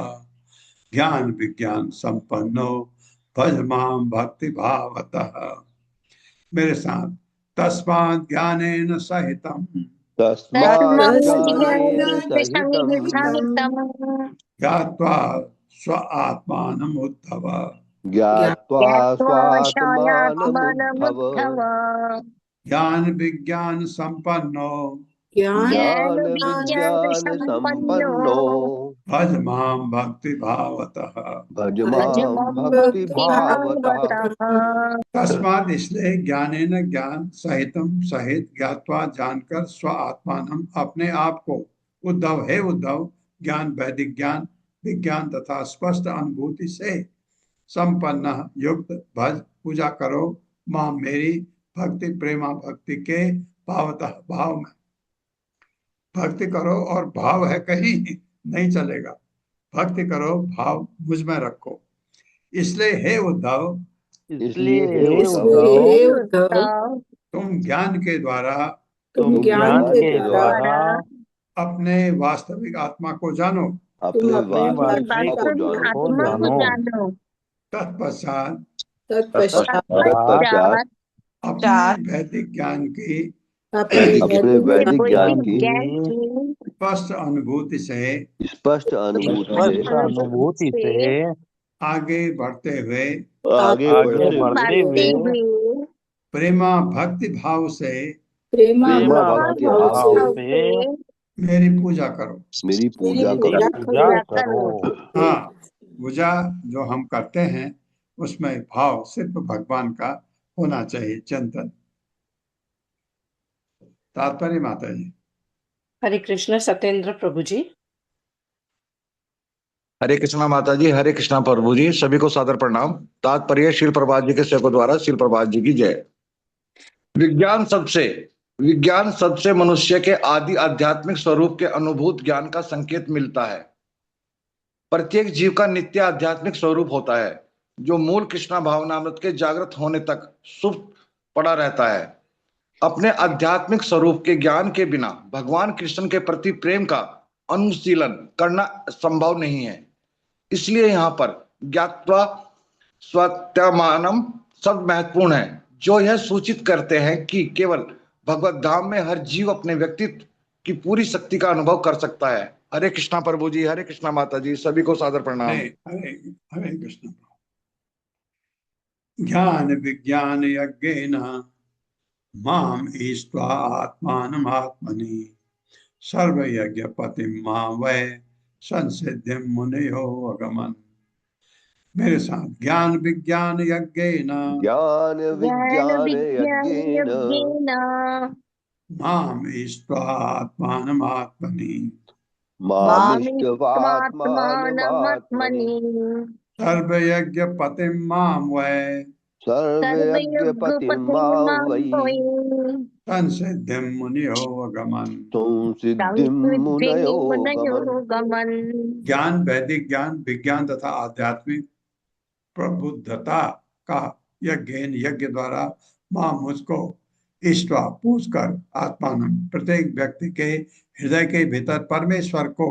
Speaker 2: ज्ञान विज्ञान संपन्नो भज मां भक्ति भावतः। मेरे साथ, तस्मात् ज्ञानेन सहितं
Speaker 4: तस्मात् ज्ञानेन
Speaker 5: तस्मात्
Speaker 4: सहितं
Speaker 5: सहितं
Speaker 2: ज्ञात्वा स्व आत्मानम् उद्धव
Speaker 4: ज्ञात्वा
Speaker 5: ज्ञात्वा
Speaker 4: स्वात्मानमुद्धव
Speaker 5: शयात्मनमुद्धव
Speaker 2: ज्ञान विज्ञान संपन्नो
Speaker 7: ज्ञान
Speaker 5: ज्ञान
Speaker 4: ज्ञान
Speaker 5: विज्ञान
Speaker 4: विज्ञान
Speaker 5: संपन्नो
Speaker 4: संपन्नो
Speaker 2: भज मां भक्ति भावतः।
Speaker 4: भज
Speaker 5: भज
Speaker 4: मां
Speaker 5: मां
Speaker 4: भक्ति
Speaker 5: भक्ति
Speaker 4: भावतः।
Speaker 5: भावतः।
Speaker 2: तस्मात् इसलिए ज्ञानेन ज्ञान सहितम सहित ज्ञात्वा जानकर स्व आत्मानम अपने आप को उद्धव है उद्धव ज्ञान वैदिक ज्ञान विज्ञान तथा स्पष्ट अनुभूति से संपन्न युक्त भज पूजा करो मां मेरी भक्ति प्रेमा भक्ति के भावतः भाव में। भक्ति करो और भाव है कहीं नहीं चलेगा। भक्ति करो भाव मुझ में रखो। इसलिए हे उद्धव
Speaker 4: इसलिए हे
Speaker 7: इसलिए
Speaker 4: उद्धव
Speaker 7: हे
Speaker 5: हे
Speaker 7: उद्धव
Speaker 5: उद्धव
Speaker 2: तुम ज्ञान के द्वारा
Speaker 7: तुम ज्ञान
Speaker 4: ज्ञान
Speaker 7: के
Speaker 4: के
Speaker 7: द्वारा
Speaker 2: अपने वास्तविक आत्मा को जानो।
Speaker 7: तुम
Speaker 4: अपने
Speaker 7: अपने
Speaker 4: वास्तविक
Speaker 5: अपनी
Speaker 4: को
Speaker 5: वास्तविक
Speaker 4: जानो।
Speaker 5: आत्मा को जानो।
Speaker 2: तत्पश्चात
Speaker 7: तत्पश्चात
Speaker 4: तत्पश्चात
Speaker 5: तत्पश्चात
Speaker 2: अपने वैदिक ज्ञान की
Speaker 7: अपने
Speaker 4: अपने
Speaker 7: वैदिक
Speaker 4: वैदिक ज्ञान
Speaker 5: वैदिक
Speaker 4: की
Speaker 5: ज्ञान की
Speaker 2: स्पष्ट अनुभूति से
Speaker 4: स्पष्ट अनुभूति से
Speaker 5: अनुभूति से
Speaker 2: आगे बढ़ते हुए
Speaker 4: आगे
Speaker 5: आगे
Speaker 4: बढ़ते हुए
Speaker 5: बढ़ते हुए
Speaker 2: प्रेमा भक्ति भाव से
Speaker 7: प्रेमा
Speaker 4: प्रेमा
Speaker 7: भक्ति
Speaker 4: भक्ति
Speaker 7: भाव
Speaker 4: भाव
Speaker 7: से
Speaker 4: से
Speaker 2: मेरी पूजा करो।
Speaker 4: मेरी
Speaker 7: मेरी
Speaker 4: पूजा करो।
Speaker 7: पूजा
Speaker 5: पूजा करो।
Speaker 2: हाँ, पूजा जो हम करते हैं उसमें भाव सिर्फ भगवान का होना चाहिए, चिंतन। तात्पर्य माता जी।
Speaker 8: हरे कृष्ण सत्येंद्र प्रभु जी।
Speaker 9: हरे कृष्णा माता जी, हरे कृष्णा प्रभु जी, सभी को सादर प्रणाम। तात्पर्य शील प्रभात जी के सेवकों द्वारा शील प्रभात जी की जय। विज्ञान सबसे मनुष्य के आदि आध्यात्मिक स्वरूप के अनुभूत ज्ञान का संकेत मिलता है। प्रत्येक जीव का नित्य आध्यात्मिक स्वरूप होता है जो मूल कृष्णा भावनामृत के जागृत होने तक सुप्त पड़ा रहता है। अपने आध्यात्मिक स्वरूप के ज्ञान के बिना भगवान कृष्ण के प्रति प्रेम का अनुशीलन करना संभव नहीं है। इसलिए यहाँ पर ज्ञात्वा स्वात्मानम शब्द महत्वपूर्ण है, जो यह सूचित करते हैं कि केवल भगवत धाम में हर जीव अपने व्यक्तित्व की पूरी शक्ति का अनुभव कर सकता है। हरे कृष्णा प्रभु जी, हरे कृष्णा माता जी, सभी को सादर प्रणाम।
Speaker 2: हरे हरे कृष्ण। ज्ञान विज्ञान यज्ञेन माम ईष्ट्वा आत्मानम् आत्मनि सर्वयज्ञ पतिम मां वै संसिद्धिम मुनियो अगमन। मेरे साथ, ज्ञान विज्ञान यज्ञेन
Speaker 4: ज्ञान
Speaker 5: ज्ञान
Speaker 4: विज्ञान
Speaker 5: विज्ञान
Speaker 4: यज्ञेन
Speaker 5: यज्ञेन
Speaker 2: माम ईश्वरात्मानमात्मनि
Speaker 4: मामिष्ट्वात्मानमात्मनि
Speaker 2: सर्वयज्ञ पतिं मां वै
Speaker 4: सर्वयज्ञपतिं मां वै
Speaker 2: संसिद्धिं मुनियो गमन।
Speaker 4: संसिद्धिं मुनयो गमन्।
Speaker 2: ज्ञान, वैदिक ज्ञान, विज्ञान तथा आध्यात्मिक प्रबुद्धता का यज्ञ यज्ञ द्वारा मां मुझको ईश्वा पूछकर आत्मान प्रत्येक व्यक्ति के हृदय के भीतर परमेश्वर को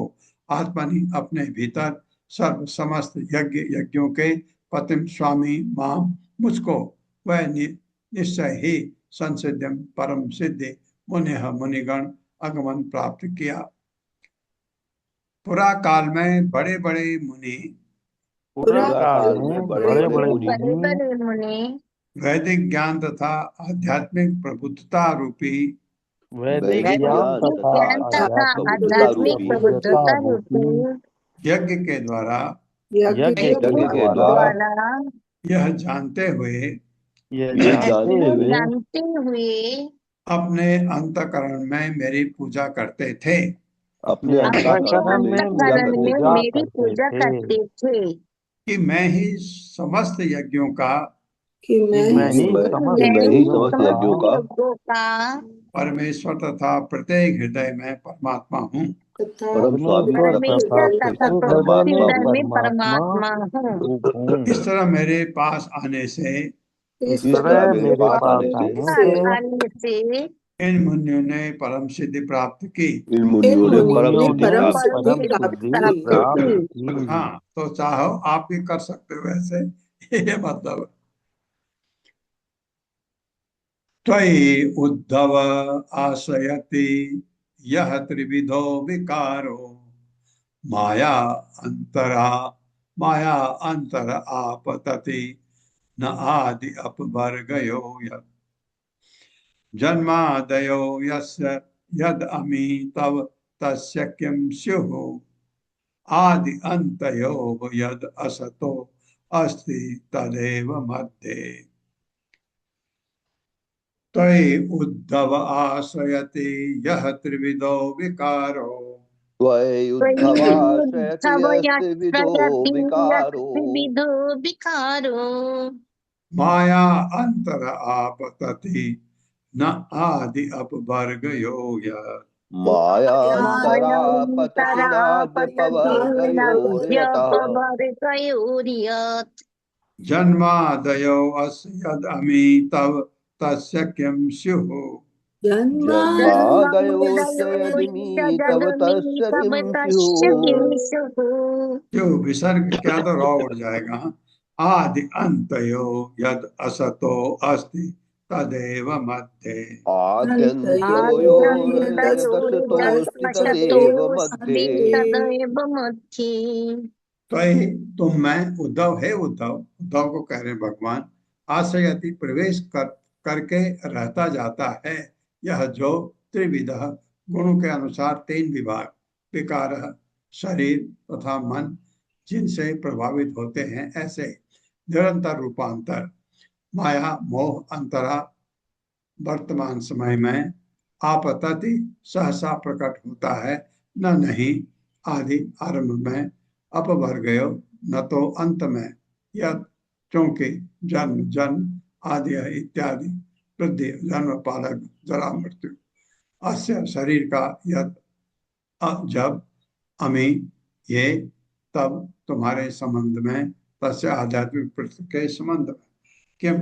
Speaker 2: आत्मनि अपने भीतर सर्व समस्त यज्ञ यज्ञों के पतिम स्वामी मां मुझको वह निश्चय ही संसिद्धिम परम सिद्धि मुनि मुनिगण आगमन प्राप्त किया। पुरा काल में बड़े बड़े मुनि
Speaker 7: पूरा
Speaker 4: काल में बड़े बड़े
Speaker 5: मुनि
Speaker 2: वैदिक ज्ञान तथा आध्यात्मिक प्रबुद्धता रूपी
Speaker 4: वैदिक ज्ञान तथा
Speaker 5: ज्ञान तथा आध्यात्मिक प्रबुद्धता रूपी
Speaker 2: यज्ञ के द्वारा
Speaker 7: यज्ञ के
Speaker 4: यज्ञ के द्वारा
Speaker 2: यह जानते हुए
Speaker 5: जानते हुए
Speaker 2: अपने अंतकरण में मेरी पूजा करते थे।
Speaker 4: अपने अंतःकरण में
Speaker 5: मेरी पूजा करते थे
Speaker 2: कि मैं ही समस्त यज्ञों का
Speaker 7: कि मैं ही
Speaker 4: समस्त यज्ञों का
Speaker 2: परमेश्वर तथा प्रत्येक हृदय में परमात्मा हूँ।
Speaker 4: परम स्वामी तथा
Speaker 5: परमात्मा हूँ।
Speaker 2: इस तरह मेरे पास आने से
Speaker 7: इस तरह
Speaker 4: मेरे पास आने से
Speaker 2: इन मुनियों ने परम सिद्धि प्राप्त की।
Speaker 4: इन मुनियों ने परम
Speaker 7: परम
Speaker 4: सिद्धि
Speaker 7: सिद्धि प्राप्त की।
Speaker 2: हाँ, तो चाहो आप भी कर सकते हो ऐसे, ये मतलब। त्वयि उद्धव आश्रयति यह त्रिविधो विकारो माया अंतर आपतति न आदि अपवर्गयो यत् जन्मादयो यस्य यद अमी तव तस्य किं स्युः आदि अंतयो यद असतो अस्ति तदेव मध्ये। त्वयि उद्धव आश्रयति यह त्रिविधो विकारो
Speaker 4: त्वयि उद्धवाश्रयति यस्त्रिविधो विकारो
Speaker 2: माया अंतर आपतति न आदि अपवर्गयो यत्
Speaker 4: मायान्तरापतनाद्यपवर्गयोर्यतः
Speaker 2: जन्मादयो अस्य यद अमी तव तस्य किं स्युः
Speaker 4: जन्मादयोश्च यदिमी तव तस्य किं स्युः।
Speaker 2: क्यों विसर्ग क्या तो रॉ उड़ जाएगा। आदि अंतयो यद असतो अस्ति तदेव मध्ये।
Speaker 4: आद्यन्त्यो यदसतोऽस्ति तदेव मध्ये।
Speaker 2: तो तुम में उद्धव है, उद्धव को कह रहे हैं भगवान, आश्रयति प्रवेश करके रहता जाता है यह जो त्रिविध गुणों के अनुसार 3 विभाग विकार शरीर तथा मन जिनसे प्रभावित होते हैं ऐसे निरंतर रूपांतर माया मोह अंतरा वर्तमान समय में आपतति सहसा प्रकट होता है न नहीं आदि आरंभ में अपवर्गयो न तो अंत में यह क्योंकि जन्म जन्म आदि इत्यादि वृद्धि जन्म पालक जरा मृत्यु अस्य शरीर का यद जब अमी ये तब तुम्हारे संबंध में तस्य आध्यात्मिक प्रति के संबंध में किम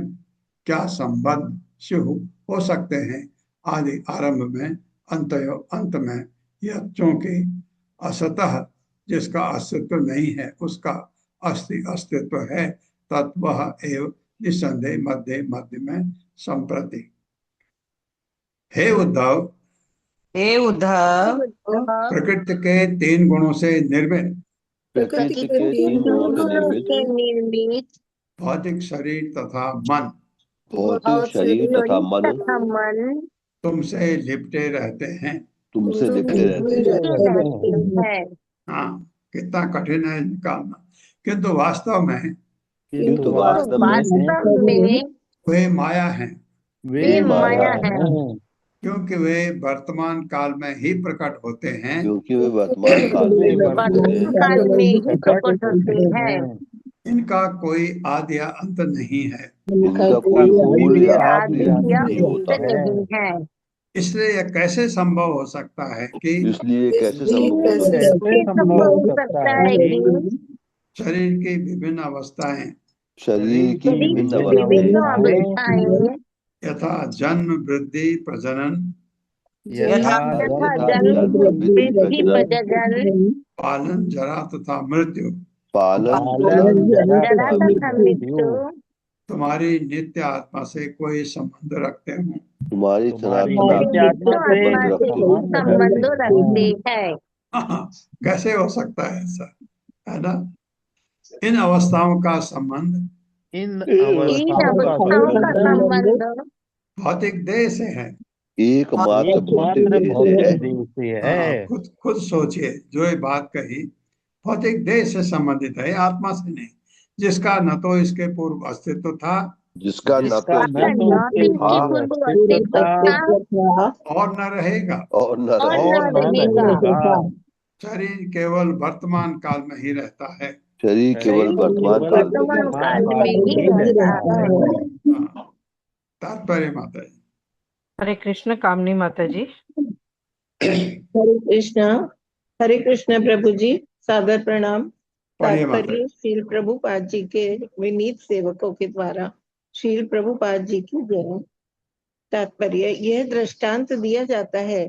Speaker 2: क्या संबंध शिव हो सकते हैं आदि आरंभ में अंत में यह चूंकि असतः जिसका अस्तित्व नहीं है उसका अस्तित्व है तत्व एवं निसंदेह मध्य में संप्रति। हे उद्धव प्रकृति के 3 गुणों से निर्मित भौतिक शरीर तथा मन तुमसे लिपटे रहते हैं। हाँ, कितना कठिन है निकालना, किंतु वास्तव में वे माया हैं। क्योंकि वे वर्तमान काल में ही प्रकट होते हैं,
Speaker 4: क्योंकि वे वर्तमान काल में ही प्रकट होते
Speaker 5: वर्तमान
Speaker 4: हैं,
Speaker 5: काल में ही प्रकट होते हैं।
Speaker 2: इनका कोई आदि या अंत नहीं है,
Speaker 4: इनका कोई मूल या
Speaker 5: आदि
Speaker 4: अंत
Speaker 5: या
Speaker 4: नहीं होता
Speaker 5: अंत नहीं है।
Speaker 2: इसलिए यह कैसे संभव हो सकता है कि
Speaker 4: इसलिए कैसे
Speaker 7: इसलिए
Speaker 4: संभव हो
Speaker 7: कैसे
Speaker 4: सकता है
Speaker 5: ये संभव हो सकता है कि
Speaker 2: शरीर की विभिन्न अवस्थाएं
Speaker 4: शरीर की
Speaker 5: शरीर
Speaker 4: विभिन्न
Speaker 5: की विभिन्न
Speaker 4: अवस्थाएं
Speaker 5: अवस्थाएं
Speaker 2: यथा जन्म, वृद्धि, प्रजनन,
Speaker 5: यथा
Speaker 4: यथा
Speaker 5: जन्म,
Speaker 4: जन्म, वृद्धि,
Speaker 5: वृद्धि,
Speaker 4: प्रजनन,
Speaker 5: प्रजनन,
Speaker 2: पालन, जरा तथा मृत्यु
Speaker 4: पालन,
Speaker 5: जरा तथा मृत्यु
Speaker 2: तुम्हारी नित्य आत्मा से कोई संबंध रखते हो।
Speaker 4: तुम्हारी सनातन
Speaker 5: हमारी
Speaker 4: आत्मा से
Speaker 5: नित्य
Speaker 4: संबंध
Speaker 5: आत्मा से
Speaker 4: रखते
Speaker 5: ही
Speaker 4: हैं।
Speaker 5: संबंध रखते हैं।
Speaker 2: कैसे हो सकता है ऐसा, है ना? इन अवस्थाओं का संबंध
Speaker 5: इन अवस्थाओं का संबंध
Speaker 2: भौतिक देह से है।
Speaker 4: एकमात्र भौतिक देह से है।
Speaker 2: खुद सोचिए, जो ये बात कही भौतिक देह से संबंधित है, आत्मा से नहीं, जिसका न तो इसके पूर्व अस्तित्व था,
Speaker 4: जिसका न तो
Speaker 5: जिसका न तो इसके पूर्व अस्तित्व था
Speaker 2: और न रहेगा।
Speaker 4: और न
Speaker 5: और
Speaker 4: रहेगा।
Speaker 5: न रहेगा।
Speaker 2: शरीर केवल वर्तमान काल में ही रहता है।
Speaker 4: शरीर केवल वर्तमान काल में ही
Speaker 5: वर्तमान
Speaker 4: रहता
Speaker 5: काल
Speaker 4: है।
Speaker 5: में ही रहता है।
Speaker 2: तात्पर्य माता जी।
Speaker 8: हरे कृष्ण कामनी माता जी।
Speaker 10: हरे कृष्ण प्रभु जी, सादर प्रणाम।
Speaker 2: पढ़िए माता
Speaker 10: तात्पर्य श्रील प्रभुपाद जी के विनीत सेवकों के द्वारा श्रील प्रभुपाद जी की जय। तात्पर्य यह दृष्टांत दिया जाता है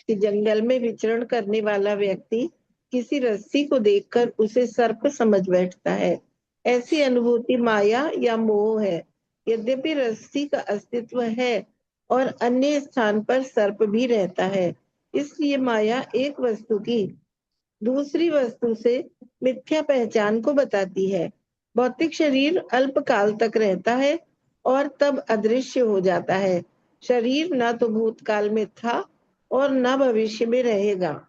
Speaker 10: कि जंगल में विचरण करने वाला व्यक्ति किसी रस्सी को देखकर उसे सर्प समझ बैठता है। ऐसी अनुभूति माया या मोह है। यद्यपि रस्सी का अस्तित्व है और अन्य स्थान पर सर्प भी रहता है, इसलिए माया एक वस्तु की दूसरी वस्तु से मिथ्या पहचान को बताती है। भौतिक शरीर अल्प काल तक रहता है और तब अदृश्य हो जाता है। शरीर न तो भूतकाल में था और न भविष्य में रहेगा।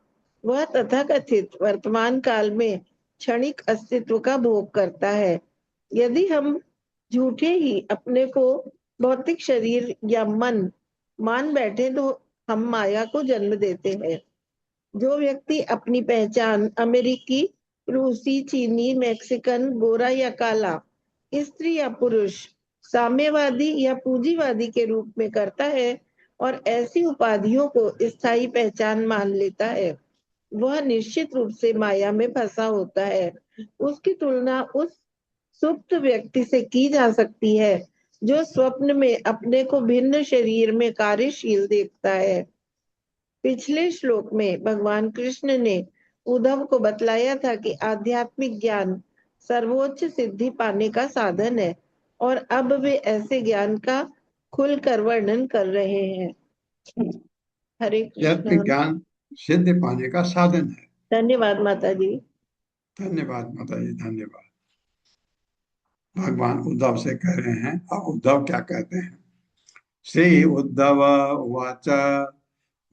Speaker 10: वह तथाकथित वर्तमान काल में क्षणिक अस्तित्व का भोग करता है। यदि हम झूठे ही अपने को भौतिक शरीर या मन मान बैठे तो हम माया को जन्म देते हैं। जो व्यक्ति अपनी पहचान अमेरिकी, रूसी, चीनी, मैक्सिकन, गोरा या काला, स्त्री या पुरुष, साम्यवादी या पूंजीवादी के रूप में करता है और ऐसी उपाधियों को स्थायी पहचान मान लेता है, वह निश्चित रूप से माया में फंसा होता है। उसकी तुलना उस सुप्त व्यक्ति से की जा सकती है जो स्वप्न में अपने को भिन्न शरीर में कार्यशील देखता है। पिछले श्लोक में भगवान कृष्ण ने उद्धव को बतलाया था कि आध्यात्मिक ज्ञान सर्वोच्च सिद्धि पाने का साधन है और अब वे ऐसे ज्ञान का खुलकर वर्णन कर रहे हैं। हरे कृष्ण।
Speaker 2: ज्ञान सिद्धि पाने का साधन है।
Speaker 10: धन्यवाद माता जी।
Speaker 2: धन्यवाद माता जी, धन्यवाद। भगवान उद्धव से कह रहे हैं। अब उद्धव क्या कहते हैं? श्री उद्धव उवाच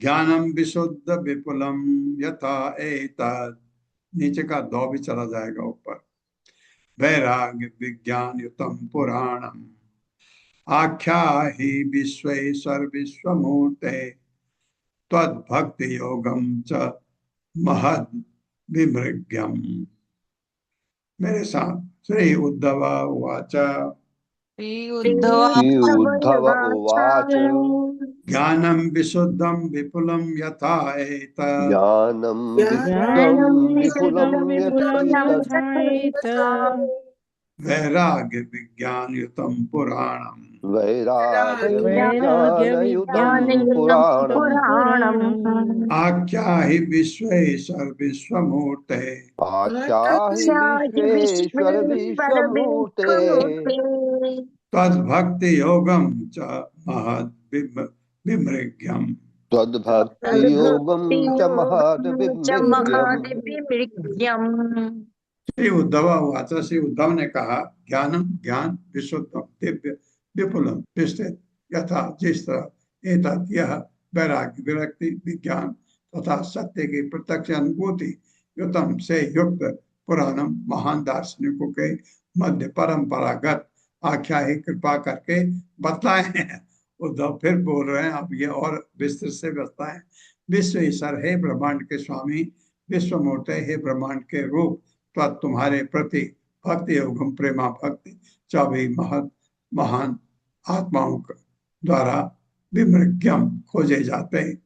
Speaker 2: ज्ञानम विशुद्ध विपुलम यथा एतत्, नीचे का दो भी चला जाएगा ऊपर, वैराग्य विज्ञान युतम पुराणम आख्या ही विश्वेश्वर विश्वमूर्ते त्वद्भक्ति योगम च महद विमृग्यम। मेरे साथ, श्री उद्धव उवाच
Speaker 4: उद्धव उवाच
Speaker 2: ज्ञानम विशुद्धम विपुलम यथा एतत्,
Speaker 4: ज्ञानं विशुद्धं विपुलं यथैतत्
Speaker 2: वैराग्य विज्ञान युतम पुराणम
Speaker 4: वैराग्यविज्ञानयुतं पुराणम्
Speaker 2: आख्या ही विश्वेश्वर विश्वमूर्ते
Speaker 4: आख्या हि विश्वेश्वर विश्वमूर्ते
Speaker 2: तद्भक्ति योगम च महद विमृग्यम।
Speaker 4: त्वद्भक्ति योगं च महद विमृग्यम्।
Speaker 2: श्री उद्धव उवाच, श्री उद्धव ने कहा, ज्ञानम ज्ञान विशुद्धम दिव्य विपुलम विस्तृत यथा जिस तरह एतत् यह वैराग्य विरक्ति विज्ञान तथा सत्य की प्रत्यक्ष अनुभूति युतम से युक्त पुराणम महान दार्शनिकों के मध्य परंपरागत आख्या ही कृपा करके बतलाए हैं, उद्धव फिर बोल रहे हैं, अब ये और विस्तृत से बता है। विश्व ईश्वर, हे ब्रह्मांड के स्वामी, विश्व मूर्ते, हे ब्रह्मांड के रूप, तो तुम्हारे प्रति भक्ति एवं प्रेमा भक्ति 24 महत महान आत्माओं द्वारा विमृग्यम खोजे जाते हैं।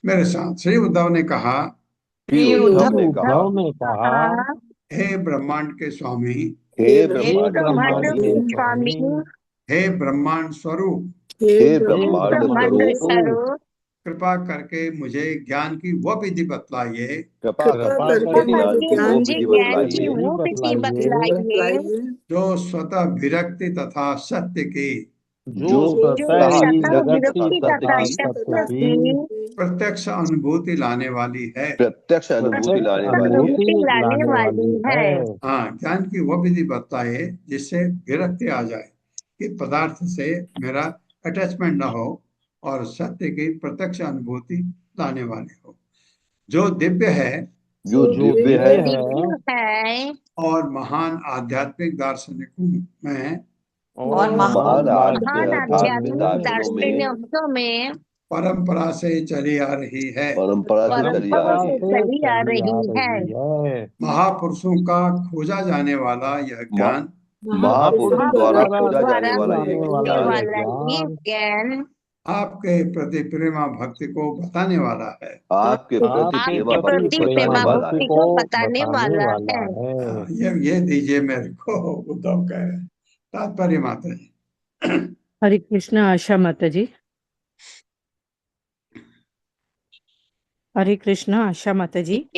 Speaker 2: मेरे साथ श्री उद्धव ने कहा,
Speaker 4: श्री उद्धव ने
Speaker 8: उद्धव ने कहा,
Speaker 2: हे ब्रह्मांड के स्वामी,
Speaker 4: हे
Speaker 8: हे
Speaker 4: ब्रह्मांड
Speaker 8: ब्रह्मांड
Speaker 4: के
Speaker 8: के
Speaker 4: स्वामी,
Speaker 8: स्वामी,
Speaker 2: हे ब्रह्मांड स्वरूप,
Speaker 4: हे
Speaker 8: हे
Speaker 4: ब्रह्मांड
Speaker 8: ब्रह्मांड
Speaker 4: स्वरूप,
Speaker 8: स्वरूप,
Speaker 2: कृपा करके मुझे ज्ञान की वह विधि बतलाइए
Speaker 4: कृपा
Speaker 8: कृपा
Speaker 4: करके
Speaker 8: करके
Speaker 4: मुझे ज्ञान
Speaker 8: मुझे
Speaker 4: की वो
Speaker 8: ज्ञान
Speaker 10: मुझे
Speaker 4: विधि
Speaker 8: की
Speaker 10: ज्ञान की
Speaker 4: बतलाइए
Speaker 10: वो विधि बतलाइए
Speaker 2: जो स्वतः विरक्ति तथा सत्य की
Speaker 8: जो
Speaker 4: जो
Speaker 10: जो
Speaker 8: स्वतः
Speaker 4: स्वतः
Speaker 8: ही
Speaker 10: स्वतः
Speaker 4: विरक्ति
Speaker 8: विरक्ति
Speaker 4: तथा
Speaker 10: विरक्ति
Speaker 4: सत्य
Speaker 10: तथा
Speaker 8: तथा
Speaker 4: की
Speaker 8: सत्य
Speaker 10: सत्य
Speaker 8: की
Speaker 10: की
Speaker 2: प्रत्यक्ष अनुभूति लाने वाली है।
Speaker 4: प्रत्यक्ष अनुभूति
Speaker 8: प्रत्यक्ष
Speaker 4: लाने वाली है।
Speaker 8: अनुभूति
Speaker 10: लाने
Speaker 8: लाने
Speaker 10: वाली
Speaker 8: वाली
Speaker 10: है।
Speaker 8: है।
Speaker 2: हाँ, ज्ञान की वह विधि बताइए जिससे विरक्ति आ जाए, कि पदार्थ से मेरा अटैचमेंट न हो और सत्य की प्रत्यक्ष अनुभूति लाने वाली हो, जो दिव्य है
Speaker 4: जो
Speaker 8: जो
Speaker 4: दिव्य
Speaker 10: जो
Speaker 4: है
Speaker 8: दिव्य है
Speaker 10: है
Speaker 2: और महान आध्यात्मिक दार्शनिकों में
Speaker 8: और
Speaker 4: महान
Speaker 10: महान
Speaker 4: आध्यात्मिक
Speaker 10: आध्यात्मिक
Speaker 4: दर्शनों में
Speaker 10: दार्शनिकों में
Speaker 2: परंपरा से चली आ रही है।
Speaker 4: परंपरा से चली आ
Speaker 10: परंपरा
Speaker 4: रही
Speaker 10: से
Speaker 4: है।
Speaker 10: चली आ रही है।
Speaker 8: है।
Speaker 2: महापुरुषों का खोजा जाने वाला यह
Speaker 4: महा-
Speaker 2: ज्ञान
Speaker 4: महापुरुषों द्वारा
Speaker 10: महापुरुषों
Speaker 4: खोजा जाने
Speaker 10: द्वारा
Speaker 4: वाला
Speaker 8: जाने
Speaker 4: यह
Speaker 10: खोजने
Speaker 8: वाला
Speaker 4: ज्ञान
Speaker 8: यह
Speaker 10: वाला ये
Speaker 8: ज्ञान
Speaker 10: ज्ञान
Speaker 2: आपके प्रति प्रेमा भक्ति को बताने वाला है।
Speaker 4: आपके प्रति
Speaker 8: आपके
Speaker 4: प्रेमा
Speaker 10: आपके
Speaker 4: भक्ति
Speaker 8: प्रति
Speaker 10: प्रति
Speaker 4: को
Speaker 8: प्रेम
Speaker 4: बताने
Speaker 10: प्रेमा
Speaker 4: वाला
Speaker 8: भक्ति
Speaker 10: भक्ति
Speaker 4: है।
Speaker 8: को
Speaker 10: को बताने
Speaker 8: बताने
Speaker 10: वाला
Speaker 8: वाला
Speaker 10: है।
Speaker 8: है।
Speaker 2: ये दीजिए मेरे को, उद्धव कह रहे हैं। तात्पर्य माता जी।
Speaker 8: हरे कृष्ण आशा माता जी। हरे कृष्ण आशा माता जी।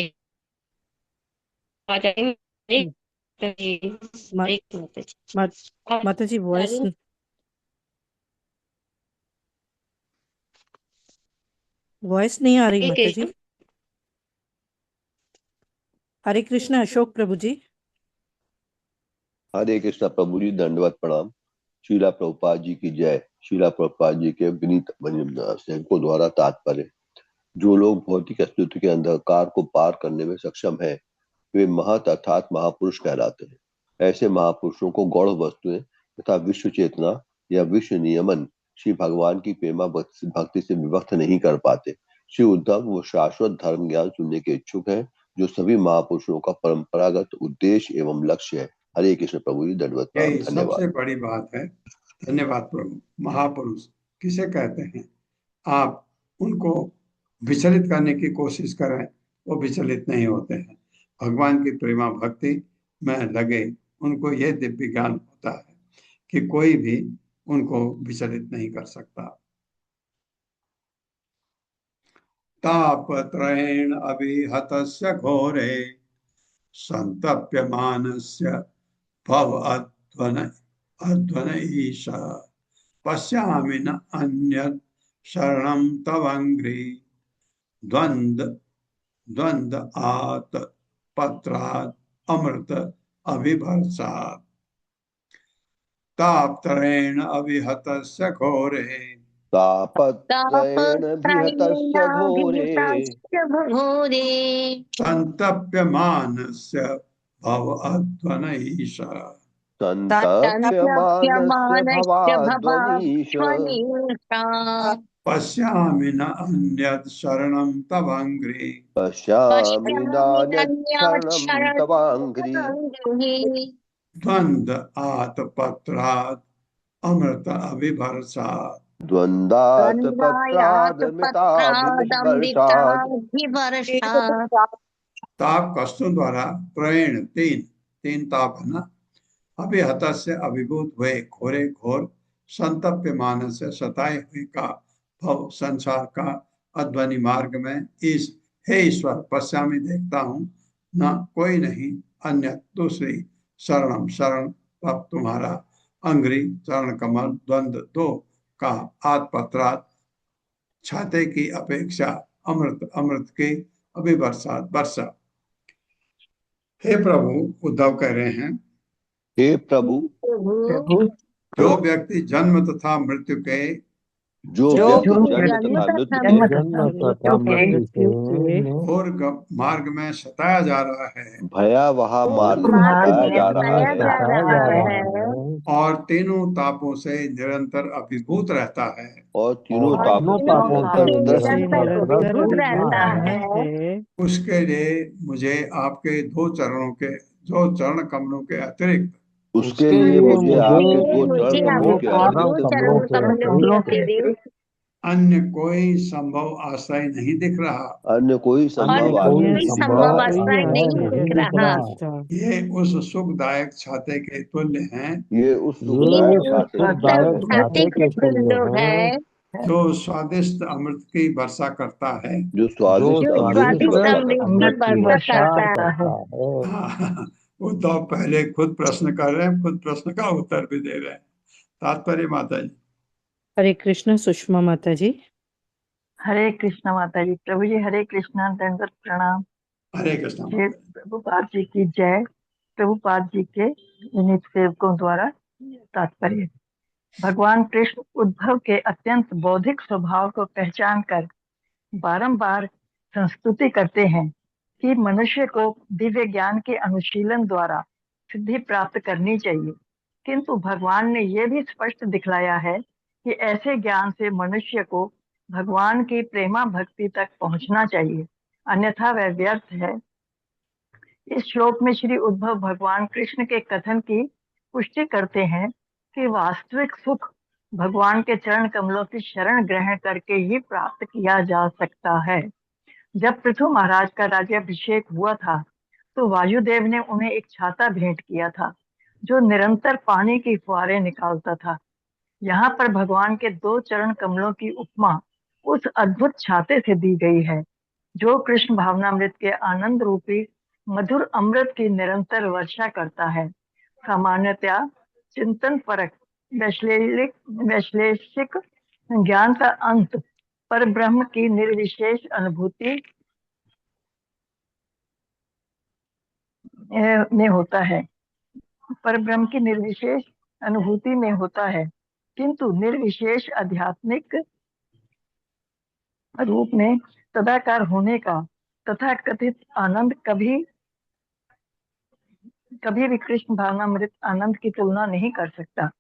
Speaker 8: माता जी वॉइस नहीं आ रही माता जी। हरे कृष्ण अशोक प्रभु जी।
Speaker 4: हरे कृष्णा प्रभु जी, दंडवत प्रणाम। शीला प्रभुपाद जी की जय। शीला प्रभुपाद जी के विनीत सेवकों द्वारा तात्पर्य, जो लोग भौतिक अस्तित्व के अंधकार को पार करने में सक्षम हैं, वे महत अर्थात महापुरुष कहलाते हैं। ऐसे महापुरुषों को गौण वस्तुएं तथा विश्व चेतना या विश्व नियमन श्री भगवान की प्रेमा भक्ति से विभक्त नहीं कर पाते। श्री उद्धव वो शाश्वत धर्म ज्ञान सुनने के इच्छुक हैं, जो सभी महापुरुषों का परंपरागत उद्देश्य एवं लक्ष्य है। हरे कृष्ण प्रभु जी, दंडवत प्रणाम।
Speaker 2: यही सबसे
Speaker 4: धन्यवाद।
Speaker 2: बड़ी बात है। धन्यवाद प्रभु। महापुरुष किसे कहते हैं? आप उनको विचलित करने की कोशिश करें, वो विचलित नहीं होते हैं। भगवान की प्रेमा भक्ति में लगे उनको यह दिव्य ज्ञान होता है कि कोई भी उनको विचलित नहीं कर सकता। तापत्रयेण अभिहतस्य घोरे संतप्यमानस्य भव अध्वन ईश पश्यामि न अन्यत् शरणं तवंघ्रि द्वंद आत पत्रात् अमृत अभिभर्षात्। तापत्रेण अभिहतस्य घोरे
Speaker 4: तापत्रयेण विहतस्य घोरे
Speaker 2: संतप्यमानस्य भव अध्वन ईश
Speaker 4: संतप्यमानस्य भवाध्वनीश
Speaker 2: पश्यामि न अन्यत् शरणं तवंघ्रि
Speaker 4: पश्यामि नान्यत् शरणं तवाङ्घ्रि
Speaker 2: द्वंद आत पत्रात् अमृत अभिभर्षात्।
Speaker 4: द्वन्द्वात् पत्रादमृताभिवर्षात्।
Speaker 2: ताप कष्टों द्वारा त्रयेण तीन ताप है ना, अभिहतस्य अभिभूत हुए घोरे घोर संतप्य मानस से सताए हुए का भव संसार का अध्वनि मार्ग में इस हे ईश्वर पश्चामी देखता हूँ न कोई नहीं अन्य दूसरी शरण तब तुम्हारा अंग्री चरण कमल द्वंद दो का आत पत्रात छाते की अपेक्षा अमृत के अभिवर्षात वर्षा। हे प्रभु, उद्धव कह रहे हैं,
Speaker 4: हे प्रभु,
Speaker 2: जो व्यक्ति जन्म तथा मृत्यु के
Speaker 4: जो
Speaker 5: जो
Speaker 4: व्यक्ति
Speaker 5: व्यक्ति
Speaker 4: जन्म तथा
Speaker 5: जन्म
Speaker 4: मृत्यु
Speaker 5: तथा
Speaker 4: से
Speaker 5: मृत्यु के
Speaker 2: घोर मार्ग में सताया जा रहा है
Speaker 4: भयावह
Speaker 5: घोर
Speaker 4: मार्ग में
Speaker 5: मार्ग
Speaker 4: सताया
Speaker 5: में
Speaker 4: जा रहा
Speaker 5: सताया
Speaker 4: है
Speaker 5: जा रहा है
Speaker 2: और तीनों तापों से निरंतर अभिभूत रहता है
Speaker 4: और तीनों
Speaker 5: और
Speaker 4: तापों से
Speaker 5: तीनों
Speaker 4: निरंतर
Speaker 5: से
Speaker 4: ग्रस्त
Speaker 5: निरंतर
Speaker 4: रहता है।
Speaker 5: अभिभूत रहता है।
Speaker 2: उसके लिए मुझे आपके दो चरण कमलों के अतिरिक्त
Speaker 4: उसके लिए मुझे आपके दो
Speaker 5: मुझे
Speaker 4: चरण कमलों के
Speaker 5: आपके दो
Speaker 4: अतिरिक्त
Speaker 5: चरण कमलों के अतिरिक्त
Speaker 2: अन्य कोई संभव आश्रय नहीं दिख रहा।
Speaker 4: अन्य कोई संभव
Speaker 5: अन्य
Speaker 4: आश्रय
Speaker 5: कोई
Speaker 4: नहीं दिख
Speaker 5: संभव
Speaker 4: रहा।
Speaker 5: आश्रय नहीं दिख रहा।
Speaker 2: ये उस सुखदायक छाते के तुल्य हैं
Speaker 4: ये उस
Speaker 5: ये
Speaker 4: सुखदायक
Speaker 5: उस
Speaker 4: छाते के
Speaker 5: सुखदायक
Speaker 4: तुल्य है
Speaker 5: छाते के तुल्य है
Speaker 2: जो स्वादिष्ट अमृत की वर्षा करता है।
Speaker 4: जो स्वादिष्ट
Speaker 5: जो
Speaker 4: अमृत की
Speaker 5: स्वादिष्ट
Speaker 4: वर्षा
Speaker 5: अमृत
Speaker 4: करता है।
Speaker 5: की वर्षा करता है।
Speaker 2: हाँ, उद्धव पहले खुद प्रश्न कर रहे हैं, खुद प्रश्न का उत्तर भी दे रहे हैं। तात्पर्य माता जी।
Speaker 8: हरे कृष्ण सुषमा माता जी।
Speaker 11: हरे कृष्ण माता जी। प्रभु जी हरे कृष्णा, दंडवत प्रणाम।
Speaker 2: हरे कृष्ण
Speaker 11: श्री प्रभुपाद जी की जय। प्रभुपाद जी के विनीत सेवकों द्वारा तात्पर्य। भगवान कृष्ण उद्धव के अत्यंत बौद्धिक स्वभाव को पहचान कर बारंबार संस्तुति करते हैं कि मनुष्य को दिव्य ज्ञान के अनुशीलन द्वारा सिद्धि प्राप्त करनी चाहिए, किंतु भगवान ने यह भी स्पष्ट दिखलाया है कि ऐसे ज्ञान से मनुष्य को भगवान की प्रेमा भक्ति तक पहुंचना चाहिए, अन्यथा वह व्यर्थ है। इस श्लोक में श्री उद्धव भगवान कृष्ण के कथन की पुष्टि करते हैं कि वास्तविक सुख भगवान के चरण कमलों की शरण ग्रहण करके ही प्राप्त किया जा सकता है। जब पृथु महाराज का राज्याभिषेक हुआ था तो वायुदेव ने उन्हें एक छाता भेंट किया था जो निरंतर पानी की फुहारें निकालता था। यहाँ पर भगवान के दो चरण कमलों की उपमा उस अद्भुत छाते से दी गई है जो कृष्ण भावनामृत के आनंद रूपी मधुर अमृत की निरंतर वर्षा करता है। सामान्यतया चिंतन परक वैश्लेषिक ज्ञान का अंत पर ब्रह्म की निर्विशेष अनुभूति में होता है, पर ब्रह्म की निर्विशेष अनुभूति में होता है, किंतु निर्विशेष आध्यात्मिक रूप में तदाकार होने का तथा कथित आनंद कभी भी कृष्ण भावनामृत आनंद की तुलना नहीं कर सकता।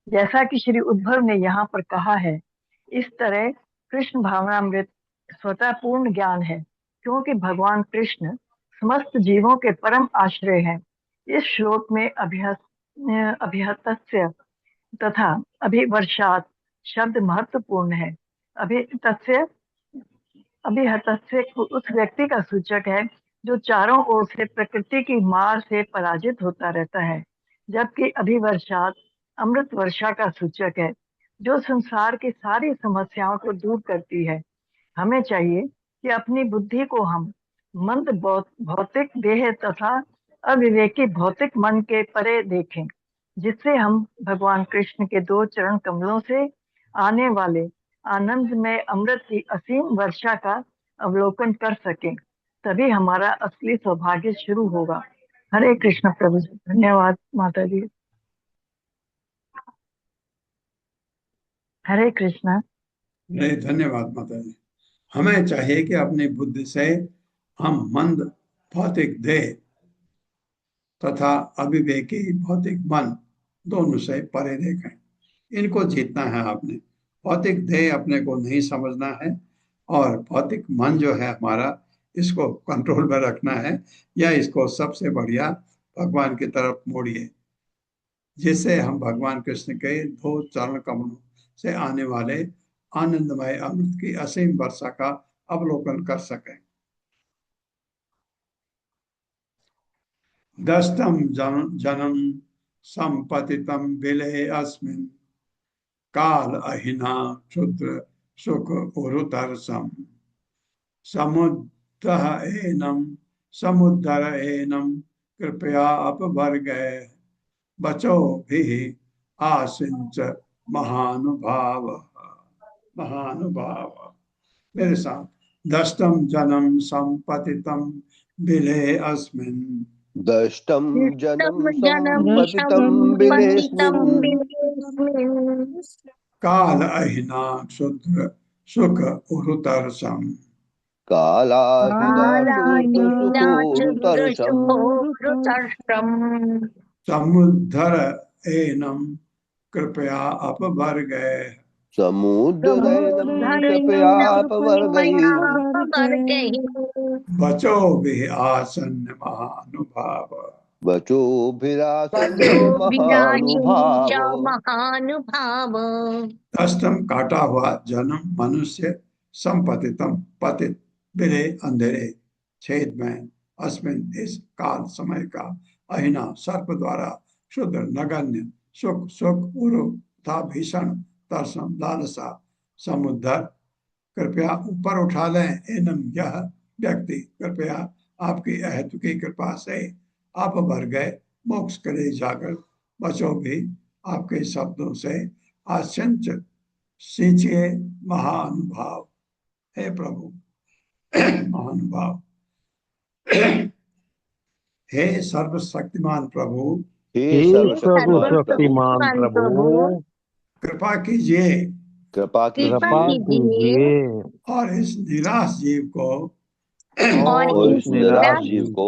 Speaker 11: जैसा कि श्री उद्धव ने यहाँ पर कहा है, इस तरह कृष्ण भावनामृत स्वतः पूर्ण ज्ञान है, क्योंकि भगवान कृष्ण समस्त जीवों के परम आश्रय हैं। इस श्लोक में अभिहतस्य तथा अभिवर्षात शब्द महत्वपूर्ण है। अभिहतस्य उस व्यक्ति का सूचक है जो चारों ओर से प्रकृति की मार से पराजित होता रहता है, जबकि अभिवर्षात अमृत वर्षा का सूचक है जो संसार की सारी समस्याओं को दूर करती है। हमें चाहिए कि अपनी बुद्धि को हम मंद भौतिक देह तथा अविवेकी भौतिक मन के परे देखें, जिससे हम भगवान कृष्ण के दो चरण कमलों से आने वाले आनंद में अमृत की असीम वर्षा का अवलोकन कर सकें। तभी हमारा असली सौभाग्य शुरू होगा। हरे कृष्ण प्रभु जी। धन्यवाद माता जी। हरे कृष्णा।
Speaker 2: नहीं, धन्यवाद माता जी। हमें चाहिए कि अपनी बुद्धि से हम मंद भौतिक देह तथा अविवेकी भौतिक मन दोनों से परे देखें। इनको जीतना है आपने। भौतिक देह अपने को नहीं समझना है और भौतिक मन जो है हमारा, इसको कंट्रोल में रखना है, या इसको सबसे बढ़िया भगवान की तरफ मोड़िए, जिससे हम भगवान कृष्ण के दो चरण कमलों से आने वाले आनंदमय अमृत की असीम वर्षा का अवलोकन कर सकें। दष्टम जनम संपतितम विले अस्मिन् काल अहिना क्षुद्र सुख उरुतरसम समुद्धर एनम कृपया अपवर्ग बचो भी आसिंच महानुभाव। मेरे साथ, दष्टम जनम संपतितम बिले अस्मिन्
Speaker 4: दष्टम जनम
Speaker 5: जनम
Speaker 4: संपतितम बिलेस्मिन्
Speaker 2: काल अहिना शुद्र सुख उरुतरसम
Speaker 4: कालाहिना शूद्र सुखोरुतर्षम्
Speaker 2: समुद्धर एनम कृपया अपवर्गे
Speaker 4: समुद्रैनं कृपयापवर्गैः
Speaker 2: बचो भी आसन्न महानुभाव
Speaker 4: वचोभिरासन्न महानुभाव
Speaker 5: महानुभाव
Speaker 2: कष्टम काटा हुआ जन्म मनुष्य संपतितम पतित बिरे अंधेरे छेद में अस्मिन इस काल समय का अहिना सर्प द्वारा शुद्र नगण्य सुख सुख उरु था भीषण तरसम लालसा समुद्र कृपया ऊपर उठा लें एनम यह व्यक्ति कृपया आपकी अहेतु की कृपा से आप भर गए मोक्ष करे जाकर बचो भी आपके शब्दों से आशंच सींचिए महानुभाव। हे प्रभु महानुभाव, हे सर्वशक्तिमान प्रभु,
Speaker 4: हे
Speaker 12: सर्वशक्तिमान प्रभु,
Speaker 2: कृपा कीजिए
Speaker 4: कृपा
Speaker 5: कीजिए
Speaker 2: और इस निराश जीव को
Speaker 5: और
Speaker 4: इस निराश जीव को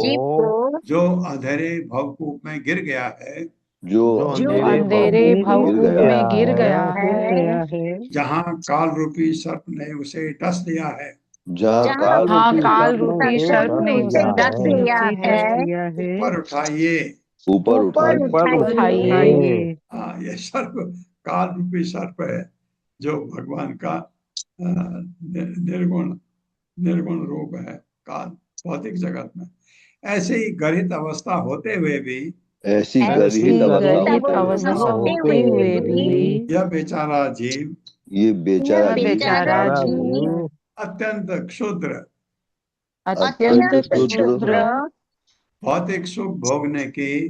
Speaker 2: जो अंधेरे भवकूप में गिर गया है,
Speaker 4: जो
Speaker 8: अंधेरे भवकूप में गिर गया है,
Speaker 2: जहाँ काल रूपी सर्प ने उसे डस लिया है,
Speaker 4: जहाँ
Speaker 8: काल रूपी सर्प ने उसे डस लिया है,
Speaker 2: ऊपर उठाइए
Speaker 4: ऊपर
Speaker 8: उठाइए।
Speaker 2: हाँ, ये सर्प काल रूपी सर्प है जो भगवान का निर्गुण निर्गुण रूप है काल भौतिक जगत में। ऐसे ही गरित अवस्था होते हुए भी
Speaker 4: ऐसी गरित
Speaker 8: अवस्था होते हुए भी
Speaker 2: यह बेचारा जीव
Speaker 4: ये बेचारा
Speaker 8: जीव
Speaker 2: अत्यंत क्षुद्र भौतिक सुख भोगने की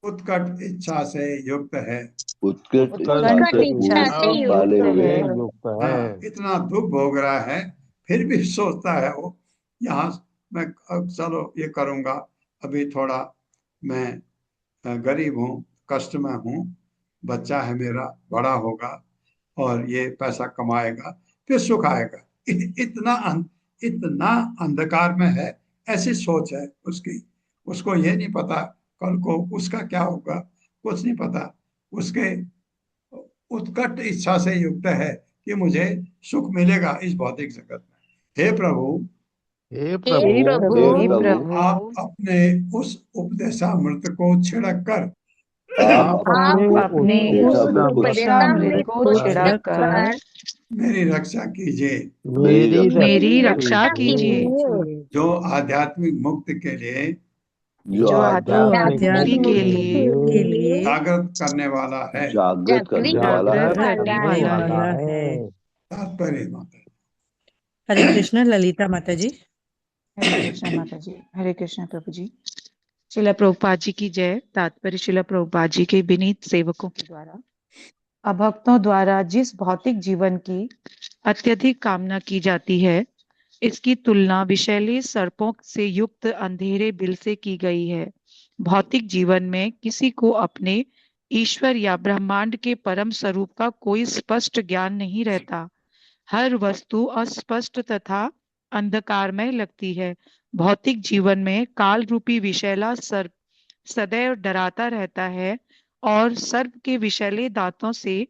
Speaker 2: उत्कट इच्छा से युक्त है,
Speaker 4: उत्कट इच्छा से पाले हुए
Speaker 2: इतना दुख भोग रहा है, फिर भी सोचता है वो यहाँ मैं अब चलो ये करूंगा, अभी थोड़ा मैं गरीब हूँ, कष्ट में हूँ, बच्चा है मेरा, बड़ा होगा और ये पैसा कमाएगा, फिर सुख आएगा। इतना अंधकार में है, ऐसी सोच है उसकी। उसको ये नहीं पता कल को उसका क्या होगा, कुछ नहीं पता। उसके उत्कट इच्छा से युक्त है कि मुझे सुख मिलेगा इस भौतिक जगत में। हे प्रभु, आप अपने उस उपदेशामृत को छिड़क कर मेरी रक्षा कीजिए,
Speaker 8: मेरी रक्षा कीजिए,
Speaker 2: जो आध्यात्मिक मुक्ति के लिए जागृत करने वाला है। तात्पर्य माता।
Speaker 8: हरे कृष्ण ललिता माता जी।
Speaker 13: हरे कृष्ण माता जी। हरे कृष्ण प्रभु जी। शिला प्रभुपाद जी की जय। तात्पर्य शिला प्रभुपाद जी के विनीत सेवकों के द्वारा अभक्तों द्वारा जिस भौतिक जीवन की अत्यधिक कामना की जाती है, इसकी तुलना विषैले सर्पों से युक्त अंधेरे बिल से की गई है। भौतिक जीवन में किसी को अपने ईश्वर या ब्रह्मांड के परम स्वरूप का कोई स्पष्ट ज्ञान नहीं रहता। हर वस्तु अस्पष्ट तथा अंधकारमय लगती है। भौतिक जीवन में काल रूपी विषैला सर्प सदैव डराता रहता है और सर्प के विषैले दांतों से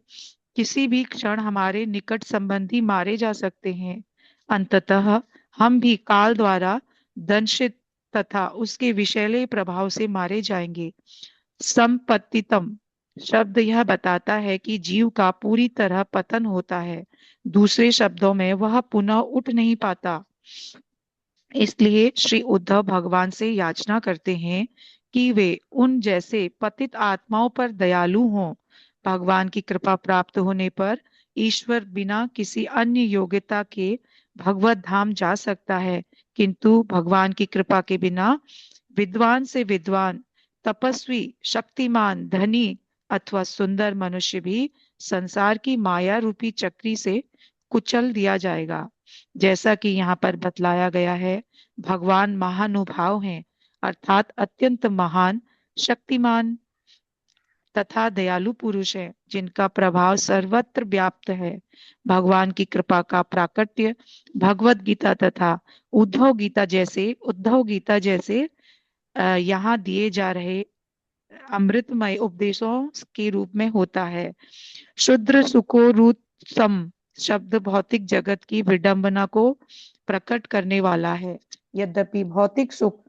Speaker 13: किसी भी क्षण हमारे निकट संबंधी मारे जा सकते हैं। अंततः हम भी काल द्वारा दंशित तथा उसके विषैले प्रभाव से मारे जाएंगे। संपत्तितम शब्द यह बताता है कि जीव का पूरी तरह पतन होता है। दूसरे शब्दों में वह पुनः उठ नहीं पाता। इसलिए श्री उद्धव भगवान से याचना करते हैं कि वे उन जैसे पतित आत्माओं पर दयालु हों। भगवान की कृपा प्राप्त होने पर ईश्वर बिना किसी अन्य योग्यता के भगवत धाम जा सकता है, किंतु भगवान की कृपा के बिना विद्वान से विद्वान, तपस्वी, शक्तिमान, धनी अथवा सुंदर मनुष्य भी संसार की माया रूपी चक्री से कुचल दिया जाएगा। जैसा कि यहाँ पर बतलाया गया है, भगवान महानुभाव हैं, अर्थात अत्यंत महान, शक्तिमान, तथा दयालु पुरुष हैं, जिनका प्रभाव सर्वत्र व्याप्त है। भगवान की कृपा का प्राकट्य भगवत गीता तथा उद्धव गीता जैसे यहाँ दिए जा रहे अमृतमय उपदेशों के रूप में होता है। शुद्र सुखोरुत्सम शब्द भौतिक जगत की विडंबना को प्रकट करने वाला है। यद्यपि भौतिक सुख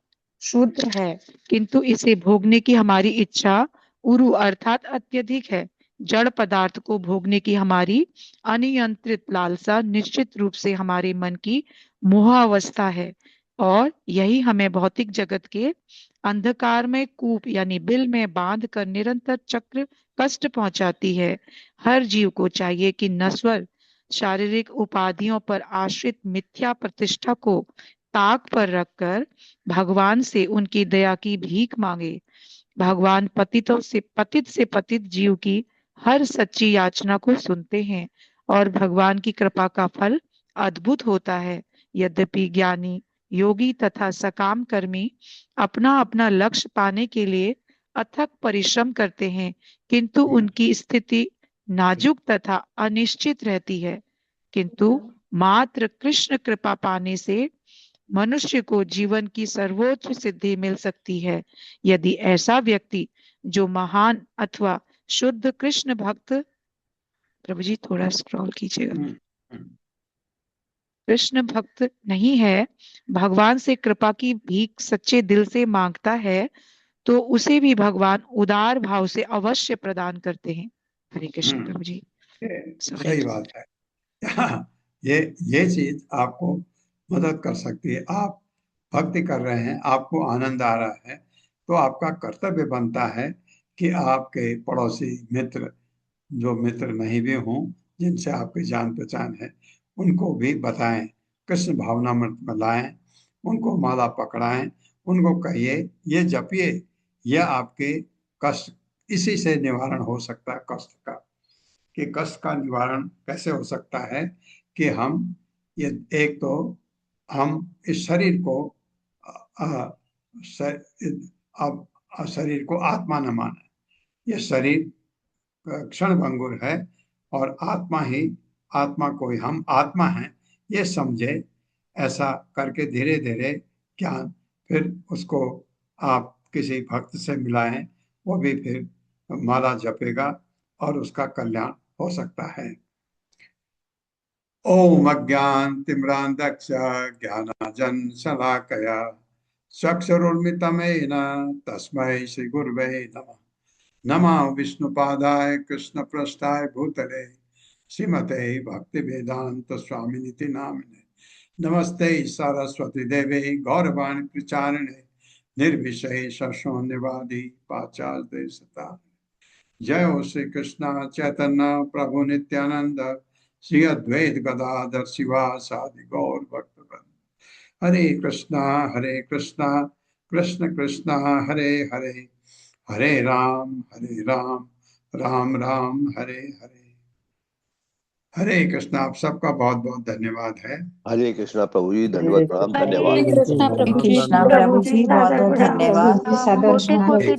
Speaker 13: शुद्ध है, किंतु इसे भोगने की हमारी इच्छा उरु अर्थात अत्यधिक है। जड़ पदार्थ को भोगने की हमारी अनियंत्रित लालसा निश्चित रूप से हमारे मन की मोहावस्था है, और यही हमें भौतिक जगत के अंधकार में कूप यानी बिल में बांध कर निरंतर चक्र कष्ट पहुंचाती है। हर जीव को चाहिए कि नश्वर शारीरिक उपाधियों पर आश्रित मिथ्या प्रतिष्ठा को ताक पर रखकर भगवान से उनकी दया की भीख मांगे। भगवान पतित से पतित जीव की हर सच्ची याचना को सुनते हैं, और भगवान की कृपा का फल अद्भुत होता है। यद्यपि ज्ञानी, योगी तथा सकाम कर्मी अपना अपना लक्ष्य पाने के लिए अथक परिश्रम करते हैं, किंतु उनकी स्थिति नाजुक तथा अनिश्चित रहती है। किंतु मात्र कृष्ण कृपा पाने से मनुष्य को जीवन की सर्वोच्च सिद्धि मिल सकती है। यदि ऐसा व्यक्ति जो महान अथवा शुद्ध कृष्ण भक्त, प्रभु जी थोड़ा स्क्रॉल कीजिएगा, कृष्ण भक्त नहीं है, भगवान से कृपा की भीख सच्चे दिल से मांगता है, तो उसे भी भगवान उदार भाव से अवश्य प्रदान करते हैं। हरे कृष्ण प्रभु जी।
Speaker 2: सही बात है। ये चीज आपको मदद कर सकती है। आप भक्ति कर रहे हैं, आपको आनंद आ रहा है, तो आपका कर्तव्य बनता है कि आपके पड़ोसी मित्र, जो मित्र नहीं भी हों, जिनसे आपकी जान पहचान है, उनको भी बताएं, कृष्ण भावनामृत में लाएं, उनको माला पकड़ाएं, उनको कहिए ये जपिए, यह आपके कष्ट, इसी से निवारण हो सकता है कष्ट का। कि कष्ट का निवारण कैसे हो सकता है कि हम ये एक तो हम इस शरीर को शरीर को आत्मा न माने। ये शरीर क्षण भंगुर है, और आत्मा को ही हम आत्मा हैं ये समझे। ऐसा करके धीरे धीरे ज्ञान, फिर उसको आप किसी भक्त से मिलाएं, वो भी फिर माला जपेगा और उसका कल्याण हो सकता है। ओम अज्ञानतिमिरान्धस्य ज्ञानांजन शलाकया चक्षुरुन्मिलितं तस्मै श्री गुरवे नमः। नमः विष्णुपादाय कृष्णप्रेष्ठाय भूतले श्रीमते भक्तिवेदांत स्वामिनिति नामिने। नमस्ते सरस्वती देवे गौरवाणी प्रचारिणे निर्विशेष शून्यवादी पाश्चात्य देशतारिणे। जय हो श्री कृष्ण चैतन्य प्रभु नित्यानंद श्री अद्वैत गदाधर शिवासादि गौर भक्तवृंद। हरे कृष्णा कृष्ण कृष्णा हरे हरे, हरे राम राम राम हरे हरे। हरे कृष्णा। आप सबका बहुत बहुत धन्यवाद है।
Speaker 4: हरे कृष्णा प्रभु जी, धन्यवाद प्रणाम, धन्यवाद।
Speaker 6: हरे कृष्णा प्रभु जी, बहुत बहुत धन्यवाद।